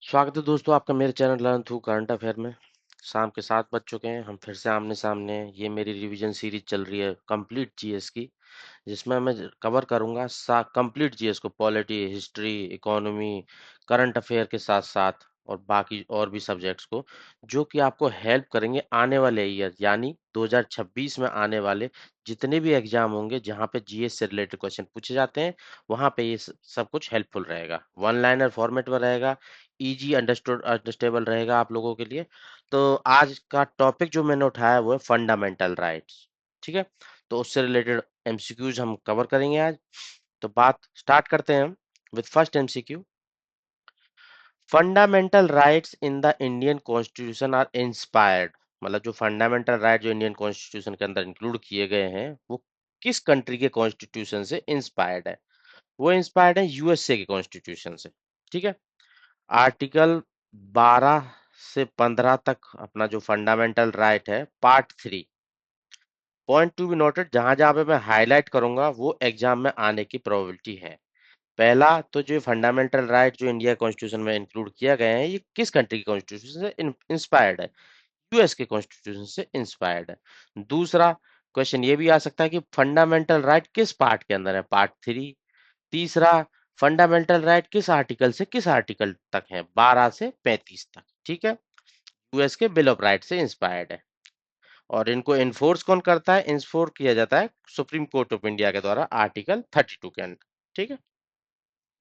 स्वागत है दोस्तों आपका मेरे channel learn through current affair में। शाम के 7 बज चुके हैं, हम फिर से आमने सामने हैं। ये मेरी रिवीजन सीरीज चल रही है कंप्लीट जीएस की, जिसमें मैं कवर करूंगा कंप्लीट जीएस को, polity, history, economy, current affair के साथ साथ और बाकी और भी सब्जेक्ट्स को, जो कि आपको हेल्प करेंगे आने वाले ईयर यानी 2026 में आने वाले जितने भी एग्जाम होंगे जहां पे जीएस से रिलेटेड क्वेश्चन पूछे जाते हैं, वहां पे ये सब कुछ हेल्पफुल रहेगा। वन लाइनर फॉर्मेट में रहेगा, इजी अंडरस्टेबल रहेगा आप लोगों के लिए। तो आज का टॉपिक जो मैंने उठाया है वो है फंडामेंटल राइट्स। ठीक है, तो उससे रिलेटेड एमसीक्यूज हम कवर करेंगे आज। तो बात स्टार्ट करते हैं हम with first MCQ. Fundamental rights in the Indian constitution are inspired, मतलब जो फंडामेंटल राइट जो इंडियन कॉन्स्टिट्यूशन के अंदर इंक्लूड किए गए हैं वो किस कंट्री के कॉन्स्टिट्यूशन से इंस्पायर्ड है? वो इंस्पायर्ड है यूएसए के कॉन्स्टिट्यूशन से। ठीक है, आर्टिकल 12 से 15 तक अपना जो फंडामेंटल राइट है, part 3। Point to be noted, जहां जहां पे मैं हाईलाइट करूंगा वो एग्जाम में आने की प्रोबेबिलिटी है। पहला तो जो फंडामेंटल राइट जो इंडिया कॉन्स्टिट्यूशन में इंक्लूड किया गया है, ये किस कंट्री के कॉन्स्टिट्यूशन से इंस्पायर्ड है? यूएस के कॉन्स्टिट्यूशन से इंस्पायर्ड है। दूसरा क्वेश्चन ये भी आ सकता है कि फंडामेंटल राइट किस पार्ट के अंदर है? पार्ट 3। तीसरा, फंडामेंटल राइट किस आर्टिकल से किस आर्टिकल तक है? 12 से 35 तक। ठीक है, यूएस के बिल ऑफ राइट से इंस्पायर्ड है। और इनको इन्फोर्स कौन करता है? इन्फोर्स किया जाता है सुप्रीम कोर्ट ऑफ इंडिया के द्वारा आर्टिकल 32 के अंदर। ठीक है,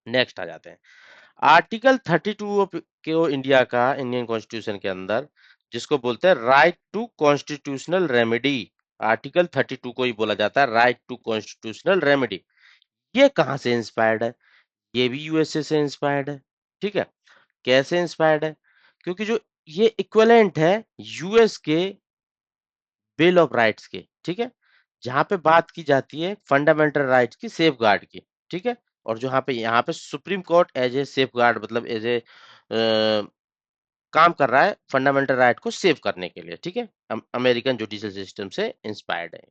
नेक्स्ट आ जाते हैं आर्टिकल 32 ऑफ के इंडिया का, इंडियन कॉन्स्टिट्यूशन के अंदर, जिसको बोलते हैं right to constitutional remedy. Article 32 को ही बोला जाता है राइट टू कॉन्स्टिट्यूशनल रेमेडी। ये कहां से इंस्पायर्ड है? ये भी यूएसए से इंस्पायर्ड है। ठीक है, कैसे इंस्पायर्ड है? क्योंकि जो ये इक्विवेलेंट है यूएस के बिल ऑफ राइट्स के। ठीक है, जहां पे बात की जाती है फंडामेंटल राइट्स की सेफ गार्ड की। ठीक है, और जो यहाँ पे Supreme Court as a safeguard, मतलब एज ए काम कर रहा है फंडामेंटल राइट को सेव करने के लिए। ठीक है, अमेरिकन जुडिशियल सिस्टम से इंस्पायर्ड है।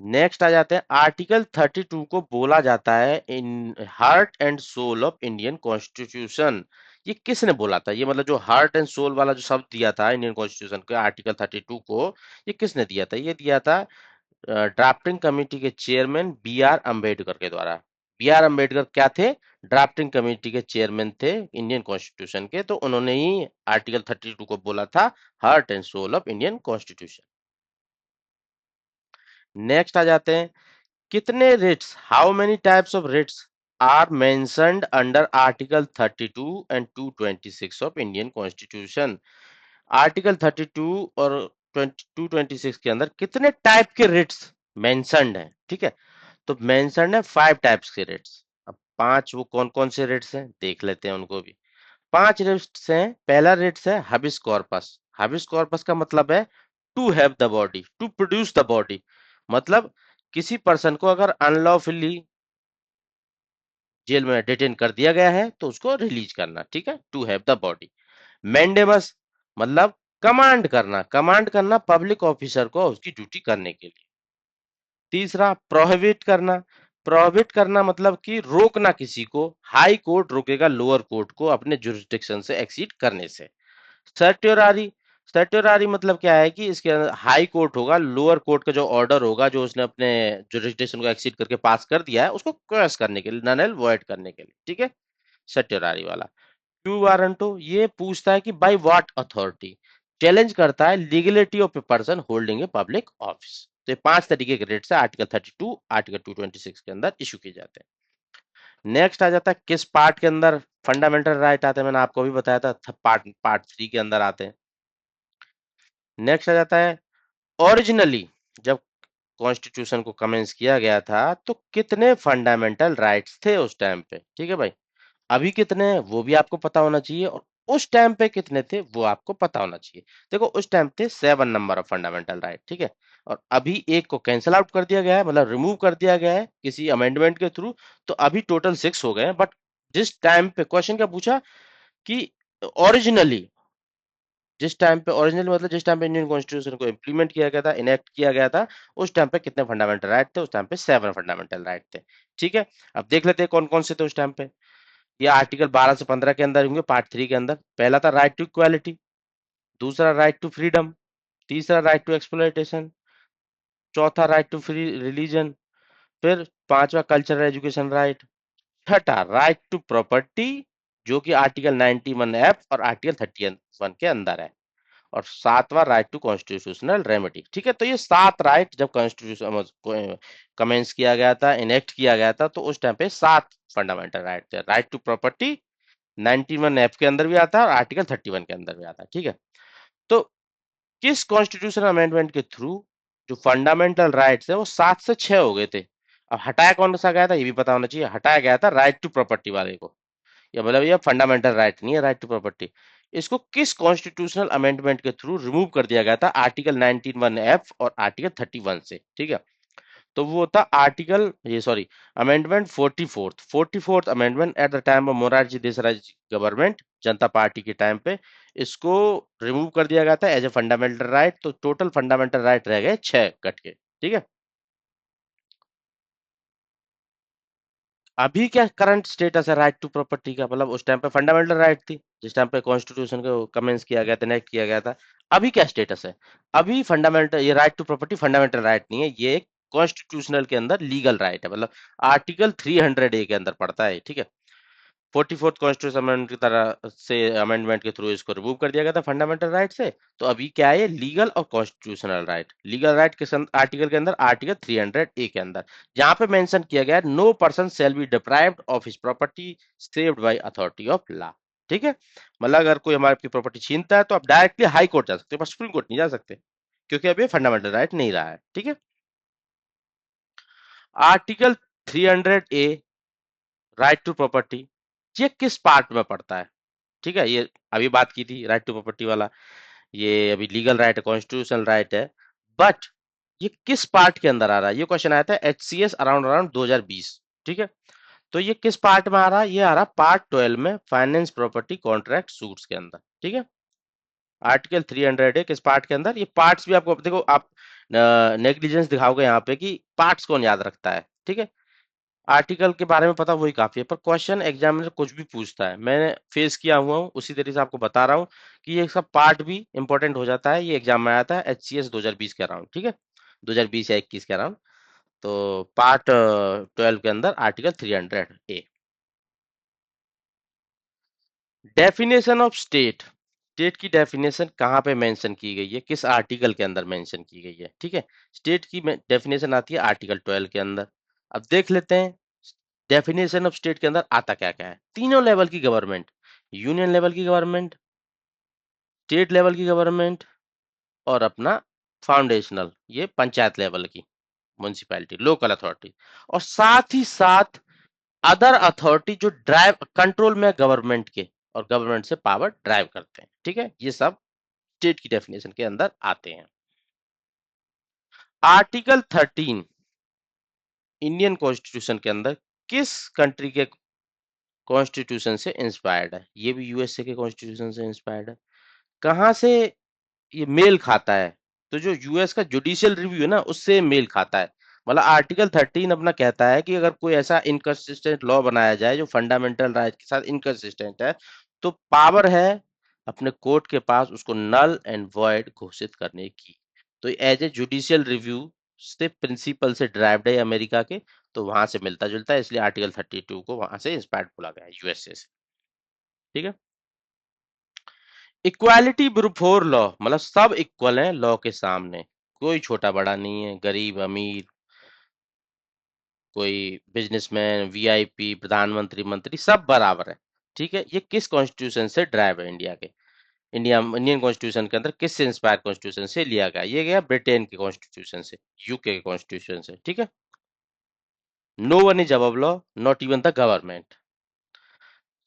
नेक्स्ट आ जाते हैं, आर्टिकल 32 को बोला जाता है in heart and soul of Indian constitution. ये किसने बोला था? ये मतलब जो हार्ट एंड सोल वाला जो शब्द दिया था इंडियन कॉन्स्टिट्यूशन के आर्टिकल 32 को, ये किसने दिया था? ये दिया था ड्राफ्टिंग कमेटी के चेयरमैन बी आर अम्बेडकर के द्वारा। बी आर अम्बेडकर क्या थे? ड्राफ्टिंग कमेटी के चेयरमैन थे इंडियन कॉन्स्टिट्यूशन के, तो उन्होंने ही आर्टिकल 32 को बोला था heart and soul of Indian constitution. Next आ जाते हैं, कितने writs, how many types of writs are mentioned under article 32 and 226 of Indian constitution? Article 32 और 226 के अंदर कितने टाइप के रिट्स मेंशन्ड है? ठीक है, तो मेंशन्ड है 5 टाइप्स के रिट्स। अब 5 वो कौन कौन से रिट्स हैं देख लेते हैं उनको भी। 5 रिट्स हैं। पहला रिट्स है हबिस कॉर्पस। हबिस कॉर्पस का मतलब है to have the body, to produce the body. मतलब किसी पर्सन को अगर अनलॉफुली जेल में डिटेन कर दिया गया है तो उसको रिलीज करना। ठीक है, to have the body. Mandamus मतलब कमांड करना पब्लिक ऑफिसर को उसकी ड्यूटी करने के लिए। तीसरा, प्रोहिबिट करना। प्रोहिबिट करना मतलब कि रोकना किसी को। हाई कोर्ट रोकेगा लोअर कोर्ट को अपने जुरिस्डिक्शन से एक्सीड करने से। सर्ट्योरारी, सर्ट्योरारी मतलब क्या है कि इसके अंदर हाई कोर्ट होगा, लोअर कोर्ट का जो ऑर्डर होगा जो उसने अपने जुरिस्डिक्शन को एक्सीड करके पास कर दिया है उसको क्रॉस करने के लिए, नल एंड वॉइड करने के लिए। ठीक है, सर्ट्योरारी वाला। क्यू वारंटो ये पूछता है कि बाय व्हाट अथॉरिटी, चैलेंज करता है legality of a person holding a public office. तो ये 5 तरीके के रेट्स है आर्टिकल 32 आर्टिकल 226 के अंदर इशू किए जाते हैं। नेक्स्ट आ जाता है किस पार्ट के अंदर फंडामेंटल राइट आते हैं, मैंने आपको भी बताया था पार्ट 3 के अंदर आते हैं। नेक्स्ट आ जाता है, ओरिजिनली जब कॉन्स्टिट्यूशन को कमेंस किया गया था तो कितने फंडामेंटल राइट्स थे उस टाइम पे? ठीक है भाई, अभी कितने हैं वो भी आपको पता होना चाहिए, और उस टाइम पे कितने थे वो आपको पता होना चाहिए। देखो उस टाइम थे 7 नंबर ऑफ फंडामेंटल राइट। ठीक है, और अभी एक को कैंसिल आउट कर दिया गया है, मतलब रिमूव कर दिया गया है किसी अमेंडमेंट के थ्रू, तो अभी टोटल 6 हो गए हैं। बट जिस टाइम पे क्वेश्चन क्या पूछा कि ओरिजिनली, जिस टाइम पे ओरिजिनल मतलब जिस टाइम पे इंडियन कॉन्स्टिट्यूशन को इंप्लीमेंट किया गया था, इनेक्ट किया गया था, उस टाइम पे कितने फंडामेंटल राइट थे? उस टाइम पे 7 फंडामेंटल राइट थे। ठीक है, अब देख लेते हैं कौन कौन से थे उस टाइम पे। ये आर्टिकल 12 से 15 के अंदर होंगे, पार्ट 3 के अंदर। पहला था राइट टू इक्वालिटी, दूसरा राइट टू फ्रीडम, तीसरा राइट टू एक्सप्लॉयटेशन, चौथा राइट टू फ्री रिलीजन, फिर पांचवा कल्चरल एजुकेशन राइट, छठा राइट टू प्रॉपर्टी जो कि आर्टिकल 91 F और आर्टिकल 31 के अंदर है, और सातवां राइट टू कॉन्स्टिट्यूशनल रेमेडी। ठीक है, तो ये 7 राइट जब कॉन्स्टिट्यूशन कमेंस किया गया था, इनेक्ट किया गया था, तो उस टाइम पे 7 फंडामेंटल राइट थे। राइट टू प्रॉपर्टी 91 F के अंदर भी आता है और आर्टिकल 31 के अंदर भी आता है। ठीक है, तो किस कॉन्स्टिट्यूशनल अमेंडमेंट के थ्रू जो फंडामेंटल राइट्स है वो 7 से 6 हो गए थे। अब हटाया कौन सा गया था ये भी पता होना चाहिए। हटाया गया था राइट टू प्रॉपर्टी वाले को, या मतलब ये फंडामेंटल राइट नहीं है राइट टू प्रॉपर्टी। इसको किस कॉन्स्टिट्यूशनल अमेंडमेंट के थ्रू रिमूव कर दिया गया था? आर्टिकल 91 F और आर्टिकल 31 से। ठीक है, तो वो था आर्टिकल ये sorry amendment 44th amendment at the time of Morarji Desai government, Janata party के टाइम पे इसको रिमूव कर दिया गया था एज ए फंडामेंटल राइट। तो टोटल फंडामेंटल राइट रह गए 6 कट के। ठीक है, अभी क्या करंट स्टेटस है राइट टू प्रॉपर्टी का? मतलब उस टाइम पे फंडामेंटल राइट थी, जिस टाइम पे कॉन्स्टिट्यूशन को कमेंस किया गया था, इनेक्ट किया गया था। अभी क्या स्टेटस है? अभी फंडामेंटल ये right to property fundamental right नहीं है, ये कॉन्स्टिट्यूशनल के अंदर लीगल राइट है, मतलब आर्टिकल 300A के अंदर पड़ता है। ठीक है, 44th कॉन्स्टिट्यूशन अमेंडमेंट की तरह से अमेंडमेंट के थ्रू इसको रिमूव कर दिया गया था फंडामेंटल राइट से। तो अभी क्या है? लीगल और कॉन्स्टिट्यूशनल राइट। लीगल राइट किस आर्टिकल के अंदर? आर्टिकल 300A के अंदर, जहां पे मेंशन किया गया है no person shall be deprived of his property saved by authority of law. ठीक है, मतलब अगर कोई हमारी आपकी प्रॉपर्टी छीनता है तो आप डायरेक्टली हाई कोर्ट जा सकते हो, पर सुप्रीम कोर्ट नहीं जा सकते, क्योंकि अब ये फंडामेंटल राइट नहीं रहा है। ठीक है, article 300A right to property, ये किस पार्ट में पड़ता है? ठीक है, ये अभी बात की थी राइट टू प्रॉपर्टी वाला, ये अभी लीगल राइट है, कॉन्स्टिट्यूशनल राइट है, बट ये किस पार्ट के अंदर आ रहा है? ये क्वेश्चन आया था HCS अराउंड अराउंड 2020। ठीक है, तो ये किस पार्ट में आ रहा है? ये आ रहा पार्ट 12 में, फाइनेंस प्रॉपर्टी कॉन्ट्रैक्ट सूट्स के अंदर। ठीक है, आर्टिकल 300 है किस पार्ट के अंदर? ये पार्ट्स भी आपको देखो, आप नेग्लिजेंस दिखाओगे यहाँ पे कि पार्ट्स कौन याद रखता है। ठीक है, आर्टिकल के बारे में पता वही काफी है, पर क्वेश्चन एग्जामिनर कुछ भी पूछता है, मैं फेस किया हुआ हूँ, उसी तरीके से आपको बता रहा हूँ कि ये सब पार्ट भी इंपॉर्टेंट हो जाता है। ये एग्जाम में आया था HCS 2020 के अराउंड। ठीक है, 2020 या 21 के अराउंड। तो पार्ट 12 के अंदर article 300A। Definition of state, state की डेफिनेशन कहाँ पे मेंशन की गई है? किस आर्टिकल के अंदर मेंशन की गई है? ठीक है, स्टेट की डेफिनेशन आती है आर्टिकल 12 के अंदर। अब देख लेते हैं डेफिनेशन ऑफ स्टेट के अंदर आता क्या क्या है। तीनों लेवल की गवर्नमेंट, यूनियन लेवल की गवर्नमेंट, स्टेट लेवल की गवर्नमेंट, और अपना फाउंडेशनल ये पंचायत लेवल की म्युनिसिपैलिटी लोकल अथॉरिटी, और साथ ही साथ अदर अथॉरिटी जो ड्राइव कंट्रोल में गवर्नमेंट के और गवर्नमेंट से पावर ड्राइव करते हैं। ठीक है, ये सब स्टेट की डेफिनेशन के अंदर आते हैं। आर्टिकल 13 इंडियन कॉन्स्टिट्यूशन के अंदर किस कंट्री के कॉन्स्टिट्यूशन से इंस्पायर्ड है? ये भी USA के कॉन्स्टिट्यूशन से इंस्पायर्ड है। कहाँ से ये मेल खाता है? तो जो यूएस का जुडिशियल रिव्यू है ना, उससे मेल खाता है। मतलब आर्टिकल 13 अपना कहता है कि अगर कोई ऐसा इनकंसिस्टेंट लॉ बनाया जाए जो फंडामेंटल राइट के साथ इनकंसिस्टेंट है, तो पावर है अपने कोर्ट के पास उसको नल एंड वॉइड घोषित करने की। तो एज ए जुडिशियल रिव्यू से प्रिंसिपल से ड्राइव्ड है अमेरिका के, तो वहां से मिलता जुलता है, इसलिए आर्टिकल 32 को वहां से इंस्पायर्ड बोला गया है, यूएसए से। ठीक है, इक्वालिटी बिफोर लॉ, मतलब सब इक्वल हैं लॉ के सामने, कोई छोटा बड़ा नहीं है, गरीब अमीर, कोई बिजनेसमैन VIP प्रधानमंत्री मंत्री सब बराबर है। ठीक है, ये किस कॉन्स्टिट्यूशन से ड्राइव है? इंडिया के इंडियन कॉन्स्टिट्यूशन के अंदर किससे इंस्पायर कॉन्स्टिट्यूशन से लिया गया? ये गया ब्रिटेन के कॉन्स्टिट्यूशन से, UK के कॉन्स्टिट्यूशन से। ठीक है, no one is above law not even the government.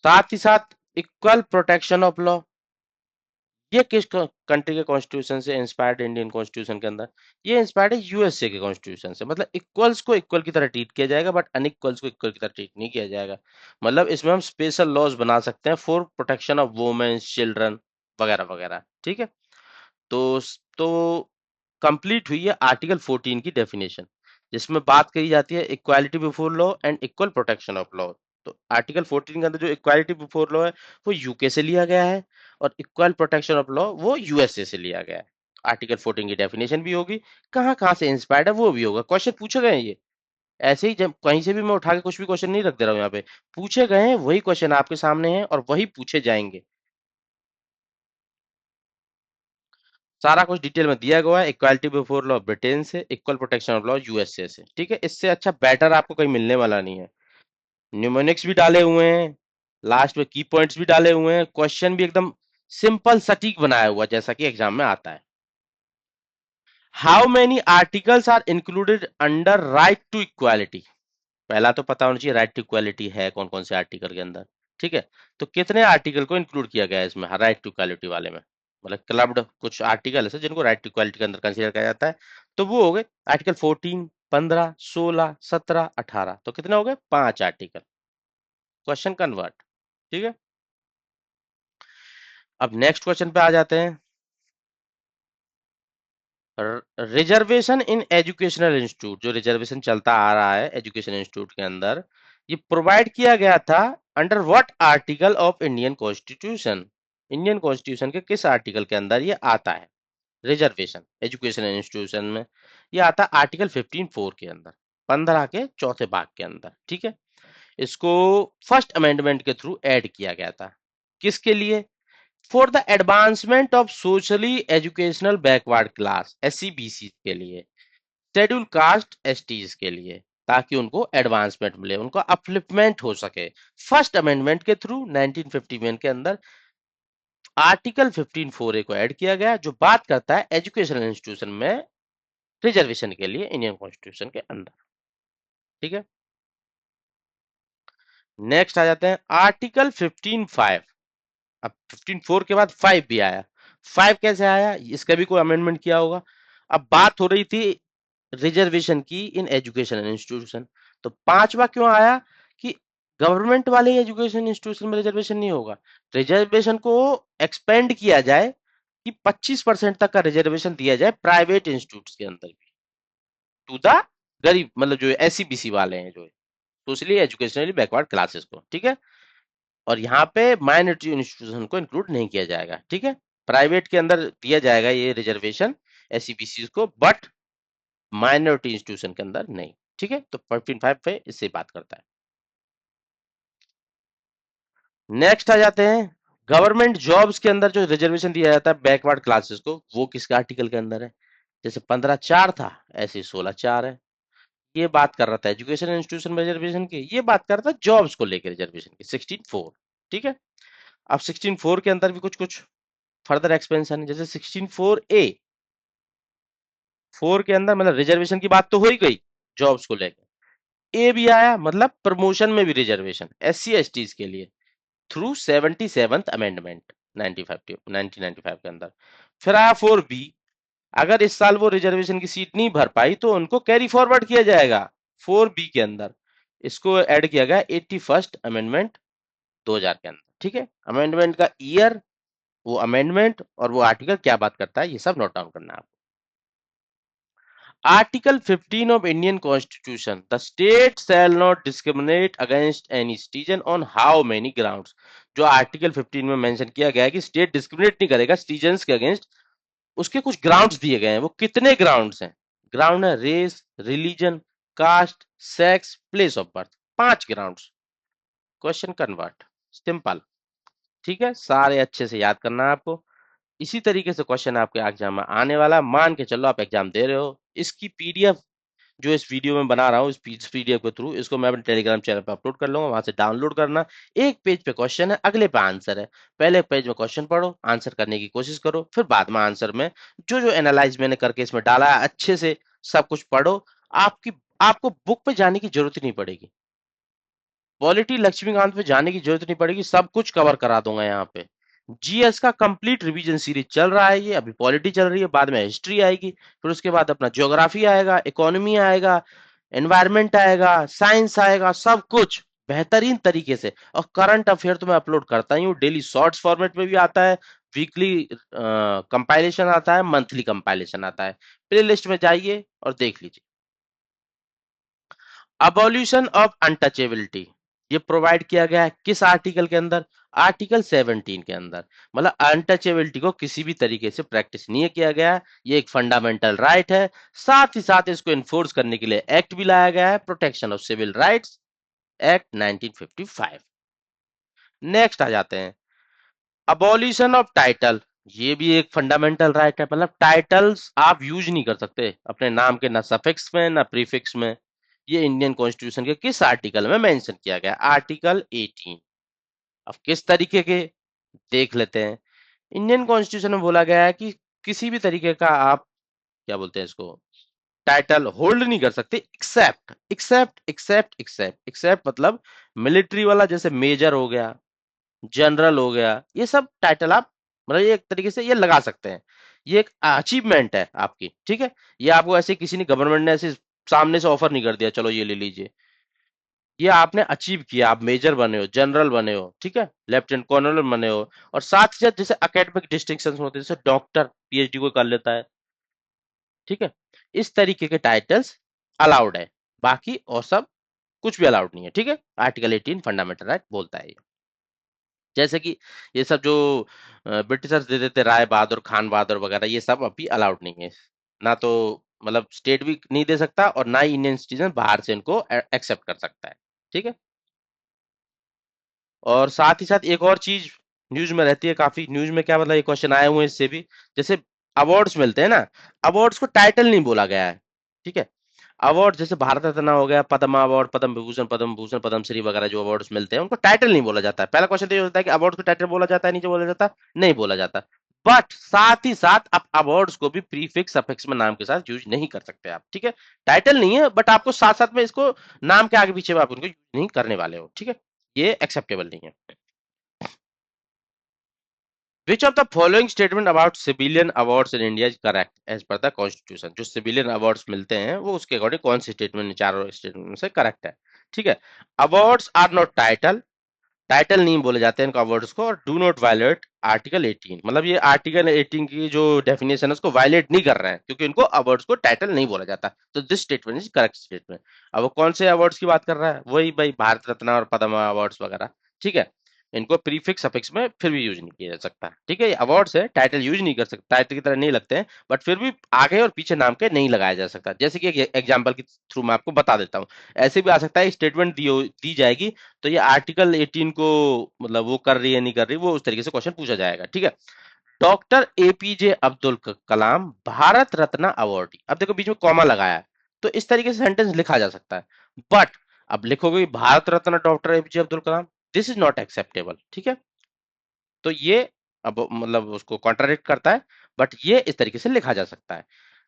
साथ ही साथ इक्वल प्रोटेक्शन ऑफ लॉ, ये किस कंट्री के कॉन्स्टिट्यूशन से इंस्पायर्ड? इंडियन कॉन्स्टिट्यूशन के अंदर ये इंस्पायर्ड है USA के कॉन्स्टिट्यूशन से। मतलब इक्वल्स को इक्वल की तरह ट्रीट किया जाएगा, बट अनइक्वल्स को इक्वल की तरह ट्रीट नहीं किया जाएगा। मतलब इसमें हम स्पेशल लॉज बना सकते हैं for protection of women children वगैरह वगैरह। ठीक है, तो कंप्लीट हुई है आर्टिकल 14 की डेफिनेशन, जिसमें बात कही जाती है equality before law and equal protection of law. तो आर्टिकल 14 के अंदर जो इक्वालिटी बिफोर लॉ है वो यूके से लिया गया है, और इक्वल प्रोटेक्शन ऑफ लॉ वो यूएसए से लिया गया है। आर्टिकल 14 की डेफिनेशन भी होगी, कहाँ कहाँ से इंस्पायर्ड है वो भी होगा। क्वेश्चन पूछे गए हैं ये, ऐसे ही जब कहीं से भी मैं उठा के कुछ भी क्वेश्चन नहीं रख दे रहा हूँ, यहाँ पे पूछे गए हैं वही क्वेश्चन आपके सामने हैं और वही पूछे जाएंगे। सारा कुछ डिटेल में दिया गया है। इक्वालिटी बिफोर लॉ ब्रिटेन से, equal protection of law USA से, ठीक है। इससे अच्छा बेटर आपको कहीं मिलने वाला नहीं है। न्यूमेरिक्स भी डाले हुए हैं, लास्ट में की पॉइंट्स भी डाले हुए हैं, क्वेश्चन भी एकदम सिंपल सटीक बनाया हुआ जैसा कि एग्जाम में आता है। How many articles are included under right to equality? पहला तो पता होना चाहिए राइट टू इक्वालिटी है कौन कौन से आर्टिकल के अंदर, ठीक है। तो कितने आर्टिकल को इंक्लूड किया गया है इसमें राइट टू इक्वालिटी वाले में? मतलब क्लब्ड कुछ आर्टिकल है जिनको राइट टू इक्वालिटी के अंदर कंसीडर किया जाता है। तो वो हो गए आर्टिकल 14, 15, 16, 17, 18। तो कितने हो गए? 5 आर्टिकल। क्वेश्चन कन्वर्ट, ठीक है। अब नेक्स्ट क्वेश्चन पे आ जाते हैं। रिजर्वेशन इन एजुकेशनल इंस्टीट्यूट, जो रिजर्वेशन चलता आ रहा है एजुकेशन इंस्टीट्यूट के अंदर, ये प्रोवाइड किया गया था under what article of Indian constitution? Indian constitution के किस आर्टिकल के अंदर ये आता है रिजर्वेशन एजुकेशनल इंस्टीट्यूशन में? ये आता है आर्टिकल 15(4) के अंदर, 15 के चौथे भाग के अंदर, ठीक है। इसको फर्स्ट अमेंडमेंट के थ्रू ऐड किया गया था। किसके लिए? For the advancement of socially educational backward class, SCBC के लिए, शेड्यूल कास्ट एसटीज के लिए, ताकि उनको एडवांसमेंट मिले, उनको अपलिफ्टमेंट हो सके। फर्स्ट अमेंडमेंट के थ्रू 1951 के अंदर आर्टिकल 15(4) को ऐड किया गया, जो बात करता है एजुकेशनल इंस्टीट्यूशन में रिजर्वेशन के लिए इंडियन कॉन्स्टिट्यूशन के अंदर, ठीक है। नेक्स्ट आ जाते हैं आर्टिकल 15(5). अब 15(4) के बाद 5 भी आया। 5 कैसे आया? इसका भी कोई अमेंडमेंट किया होगा। अब बात हो रही थी रिजर्वेशन की इन एजुकेशन इंस्टीट्यूशन, तो पांचवा क्यों आया कि गवर्नमेंट वाले एजुकेशन इंस्टीट्यूशन में रिजर्वेशन नहीं होगा, रिजर्वेशन को एक्सपेंड किया जाए कि 25% तक का रिजर्वेशन दिया जाए प्राइवेट इंस्टीट्यूट के अंदर भी, टू द गरीब, मतलब जो एससीबीसी वाले हैं, जो सोशली एजुकेशनली बैकवर्ड क्लासेस को, ठीक है। और यहाँ पे माइनॉरिटी इंस्टीट्यूशन को इंक्लूड नहीं किया जाएगा, ठीक है। प्राइवेट के अंदर दिया जाएगा ये रिजर्वेशन एससीबीसी को, बट माइनॉरिटी इंस्टीट्यूशन के अंदर नहीं, ठीक है। तो 15(5) पे इससे बात करता है। नेक्स्ट आ जाते हैं गवर्नमेंट जॉब्स के अंदर जो रिजर्वेशन दिया जाता है बैकवर्ड क्लासेस को, वो किसके आर्टिकल के अंदर है? जैसे 15(4) था, ऐसे 16(4) है। ये बात कर रहा था एजुकेशन इंस्टीट्यूशन में रिजर्वेशन की, ये बात कर रहा था जॉब्स को लेकर रिजर्वेशन की, 16(4), ठीक है। अब 16(4) के अंदर भी कुछ कुछ फर्दर एक्सपेंशन है, जैसे 16(4)(a), 4 के अंदर मतलब रिजर्वेशन की बात तो हो ही गई जॉब्स को लेकर। ए भी आया, मतलब प्रमोशन में भी रिजर्वेशन एससी एसटीज के लिए थ्रू 77th अमेंडमेंट 1995 के अंदर। फिर आया 4 बी, अगर इस साल वो रिजर्वेशन की सीट नहीं भर पाई तो उनको कैरी फॉरवर्ड किया जाएगा 4 बी के अंदर। इसको ऐड किया गया 81st अमेंडमेंट 2000 के अंदर, ठीक है। अमेंडमेंट का ईयर, वो अमेंडमेंट और वो आर्टिकल क्या बात करता है, ये सब नोट डाउन करना है। Article 15 of Indian Constitution, the state shall not discriminate against any citizen on how many grounds? जो आर्टिकल 15 में मेंशन किया गया है कि स्टेट डिस्क्रिमिनेट नहीं करेगा सिटीजन्स के अगेंस्ट, उसके कुछ ग्राउंड्स दिए गए हैं। वो कितने ग्राउंड्स हैं? ग्राउंड है race, religion, caste, sex, place of birth, 5 grounds. Question convert, simple, ठीक है। सारे अच्छे से याद करना है आपको। इसी तरीके से क्वेश्चन आपके एग्जाम में आने वाला है। मान के चलो आप एग्जाम दे रहे हो, इसकी पीडीएफ जो इस वीडियो में बना रहा हूँ, इस पीडीएफ के थ्रू इसको मैं अपने टेलीग्राम चैनल पे अपलोड कर लूंगा, वहां से डाउनलोड करना। एक पेज पे क्वेश्चन है, अगले पे आंसर है। पहले पेज में क्वेश्चन पढ़ो, आंसर करने की कोशिश करो, फिर बाद में आंसर में जो जो एनालाइज मैंने करके इसमें डाला है अच्छे से सब कुछ पढ़ो। आपकी आपको बुक पे जाने की जरूरत ही नहीं पड़ेगी, पॉलिटी लक्ष्मीकांत पे जाने की जरूरत नहीं पड़ेगी, सब कुछ कवर करा दूंगा यहाँ पे। जीएस का कंप्लीट रिवीजन सीरीज चल रहा है, ये अभी पॉलिटी चल रही है, बाद में हिस्ट्री आएगी, फिर उसके बाद अपना ज्योग्राफी आएगा, इकोनॉमी आएगा, एनवायरमेंट आएगा, साइंस आएगा, सब कुछ बेहतरीन तरीके से। और करंट अफेयर तो मैं अपलोड करता ही हूँ, डेली शॉर्ट्स फॉर्मेट में भी आता है, वीकली कंपाइलेशन आता है, मंथली कंपाइलेशन आता है। प्ले लिस्ट में जाइए और देख लीजिए। अबॉल्यूशन ऑफ अनटचेबिलिटी, ये प्रोवाइड किया गया है किस आर्टिकल के अंदर? आर्टिकल 17 के अंदर। मतलब अनटचेबिलिटी को किसी भी तरीके से प्रैक्टिस नहीं किया गया है, ये एक फंडामेंटल राइट है। साथ ही साथ इसको इन्फोर्स करने के लिए एक्ट भी लाया गया है, protection of civil rights act 1955। Next आ जाते हैं अबॉलिशन ऑफ टाइटल। ये भी एक फंडामेंटल राइट है, मतलब टाइटल्स आप यूज नहीं कर सकते अपने नाम के, ना सफिक्स में ना प्रीफिक्स में। ये इंडियन कॉन्स्टिट्यूशन के किस आर्टिकल में मेंशन किया गया? आर्टिकल 18। अब किस तरीके के देख लेते हैं। इंडियन कॉन्स्टिट्यूशन में बोला गया है कि किसी भी तरीके का आप क्या बोलते हैं इसको, टाइटल होल्ड नहीं कर सकते except except except except except, मतलब मिलिट्री वाला, जैसे मेजर हो गया, जनरल हो गया, ये सब टाइटल आप मतलब ये एक तरीके से ये लगा सकते हैं। ये एक अचीवमेंट है आपकी, ठीक है। ये आपको ऐसे किसी ने, गवर्नमेंट ने ऐसे सामने से ऑफर नहीं कर दिया चलो ये ले लीजिए। ये आपने अचीव किया, आप मेजर बने हो, जनरल बने हो, ठीक है, लेफ्टिनेंट कर्नल बने हो। और साथ ही साथ जैसे एकेडमिक डिस्टिंक्शन होते हैं, जैसे डॉक्टर पीएचडी को कर लेता है, ठीक है। इस तरीके के टाइटल्स अलाउड है, बाकी और सब कुछ भी अलाउड नहीं है, ठीक है। आर्टिकल 18 फंडामेंटल राइट बोलता है ये। जैसे कि ये सब जो ब्रिटिशर्स दे देते, राय बहादुर, खान बहादुर वगैरह, ये सब अभी अलाउड नहीं है। ना तो मतलब स्टेट भी नहीं दे सकता, और ना ही इंडियन सिटीजन बाहर से इनको एक्सेप्ट कर सकता है, ठीक है। और साथ ही साथ एक और चीज न्यूज में रहती है काफी, न्यूज में क्या मतलब, ये क्वेश्चन आए हुए हैं इससे भी। जैसे अवार्ड्स मिलते हैं ना, अवार्ड्स को टाइटल नहीं बोला गया है, ठीक है। अवार्ड जैसे भारत रत्न हो गया, पद्म अवार्ड, पद्म विभूषण, पद्म भूषण, पद्मश्री वगैरह जो अवार्ड्स मिलते हैं, उनको टाइटल नहीं बोला जाता है। पहला क्वेश्चन तो ये होता है कि अवार्ड को टाइटल बोला जाता है, नीचे बोला जाता है, नहीं बोला जाता। बट साथ ही साथ आप अवार्ड्स को भी प्रीफिक्स सफिक्स में नाम के साथ यूज नहीं कर सकते आप, ठीक है। टाइटल नहीं है, बट आपको साथ साथ में इसको नाम के आगे पीछे में आप उनको यूज नहीं करने वाले हो, ठीक है। ये एक्सेप्टेबल नहीं है। Which of the following statement about civilian awards in India is correct as per the constitution? जो सिविलियन अवार्ड्स मिलते हैं वो उसके अकॉर्डिंग कौन सी स्टेटमेंट, चारों स्टेटमेंट में से करेक्ट है? ठीक है। Awards are not title, title नहीं बोले जाते हैं इनको अवार्ड्स को। और डू नॉट वायलेट आर्टिकल 18, मतलब ये आर्टिकल 18 की जो डेफिनेशन है उसको वायलेट नहीं कर रहे हैं, क्योंकि इनको अवार्ड्स को टाइटल नहीं बोला जाता। तो this statement is correct statement. अब वो कौन से अवार्ड्स की बात कर रहा है? वही भाई भारत रत्न और पद्म अवार्ड्स वगैरह, ठीक है। इनको प्रीफिक्स सफिक्स में फिर भी यूज नहीं किया जा सकता, ठीक है। ये अवार्ड्स है, टाइटल यूज नहीं कर सकता, टाइटल की तरह नहीं लगते हैं, बट फिर भी आगे और पीछे नाम के नहीं लगाया जा सकता। जैसे कि एक एग्जांपल के थ्रू मैं आपको बता देता हूँ। ऐसे भी आ सकता है स्टेटमेंट दी जाएगी, तो ये आर्टिकल 18 को मतलब वो कर रही है नहीं कर रही, वो उस तरीके से क्वेश्चन पूछा जाएगा, ठीक है। Doctor APJ Abdul Kalam Bharat Ratna awardee, अब देखो बीच में कॉमा लगाया है, तो इस तरीके से सेंटेंस लिखा जा सकता है। बट अब लिखोगे Bharat Ratna doctor APJ Abdul Kalam, this is not acceptable, ठीक है। तो ये अब मतलब उसको कॉन्ट्राडिक्ट करता है, बट ये इस तरीके से लिखा जा सकता है।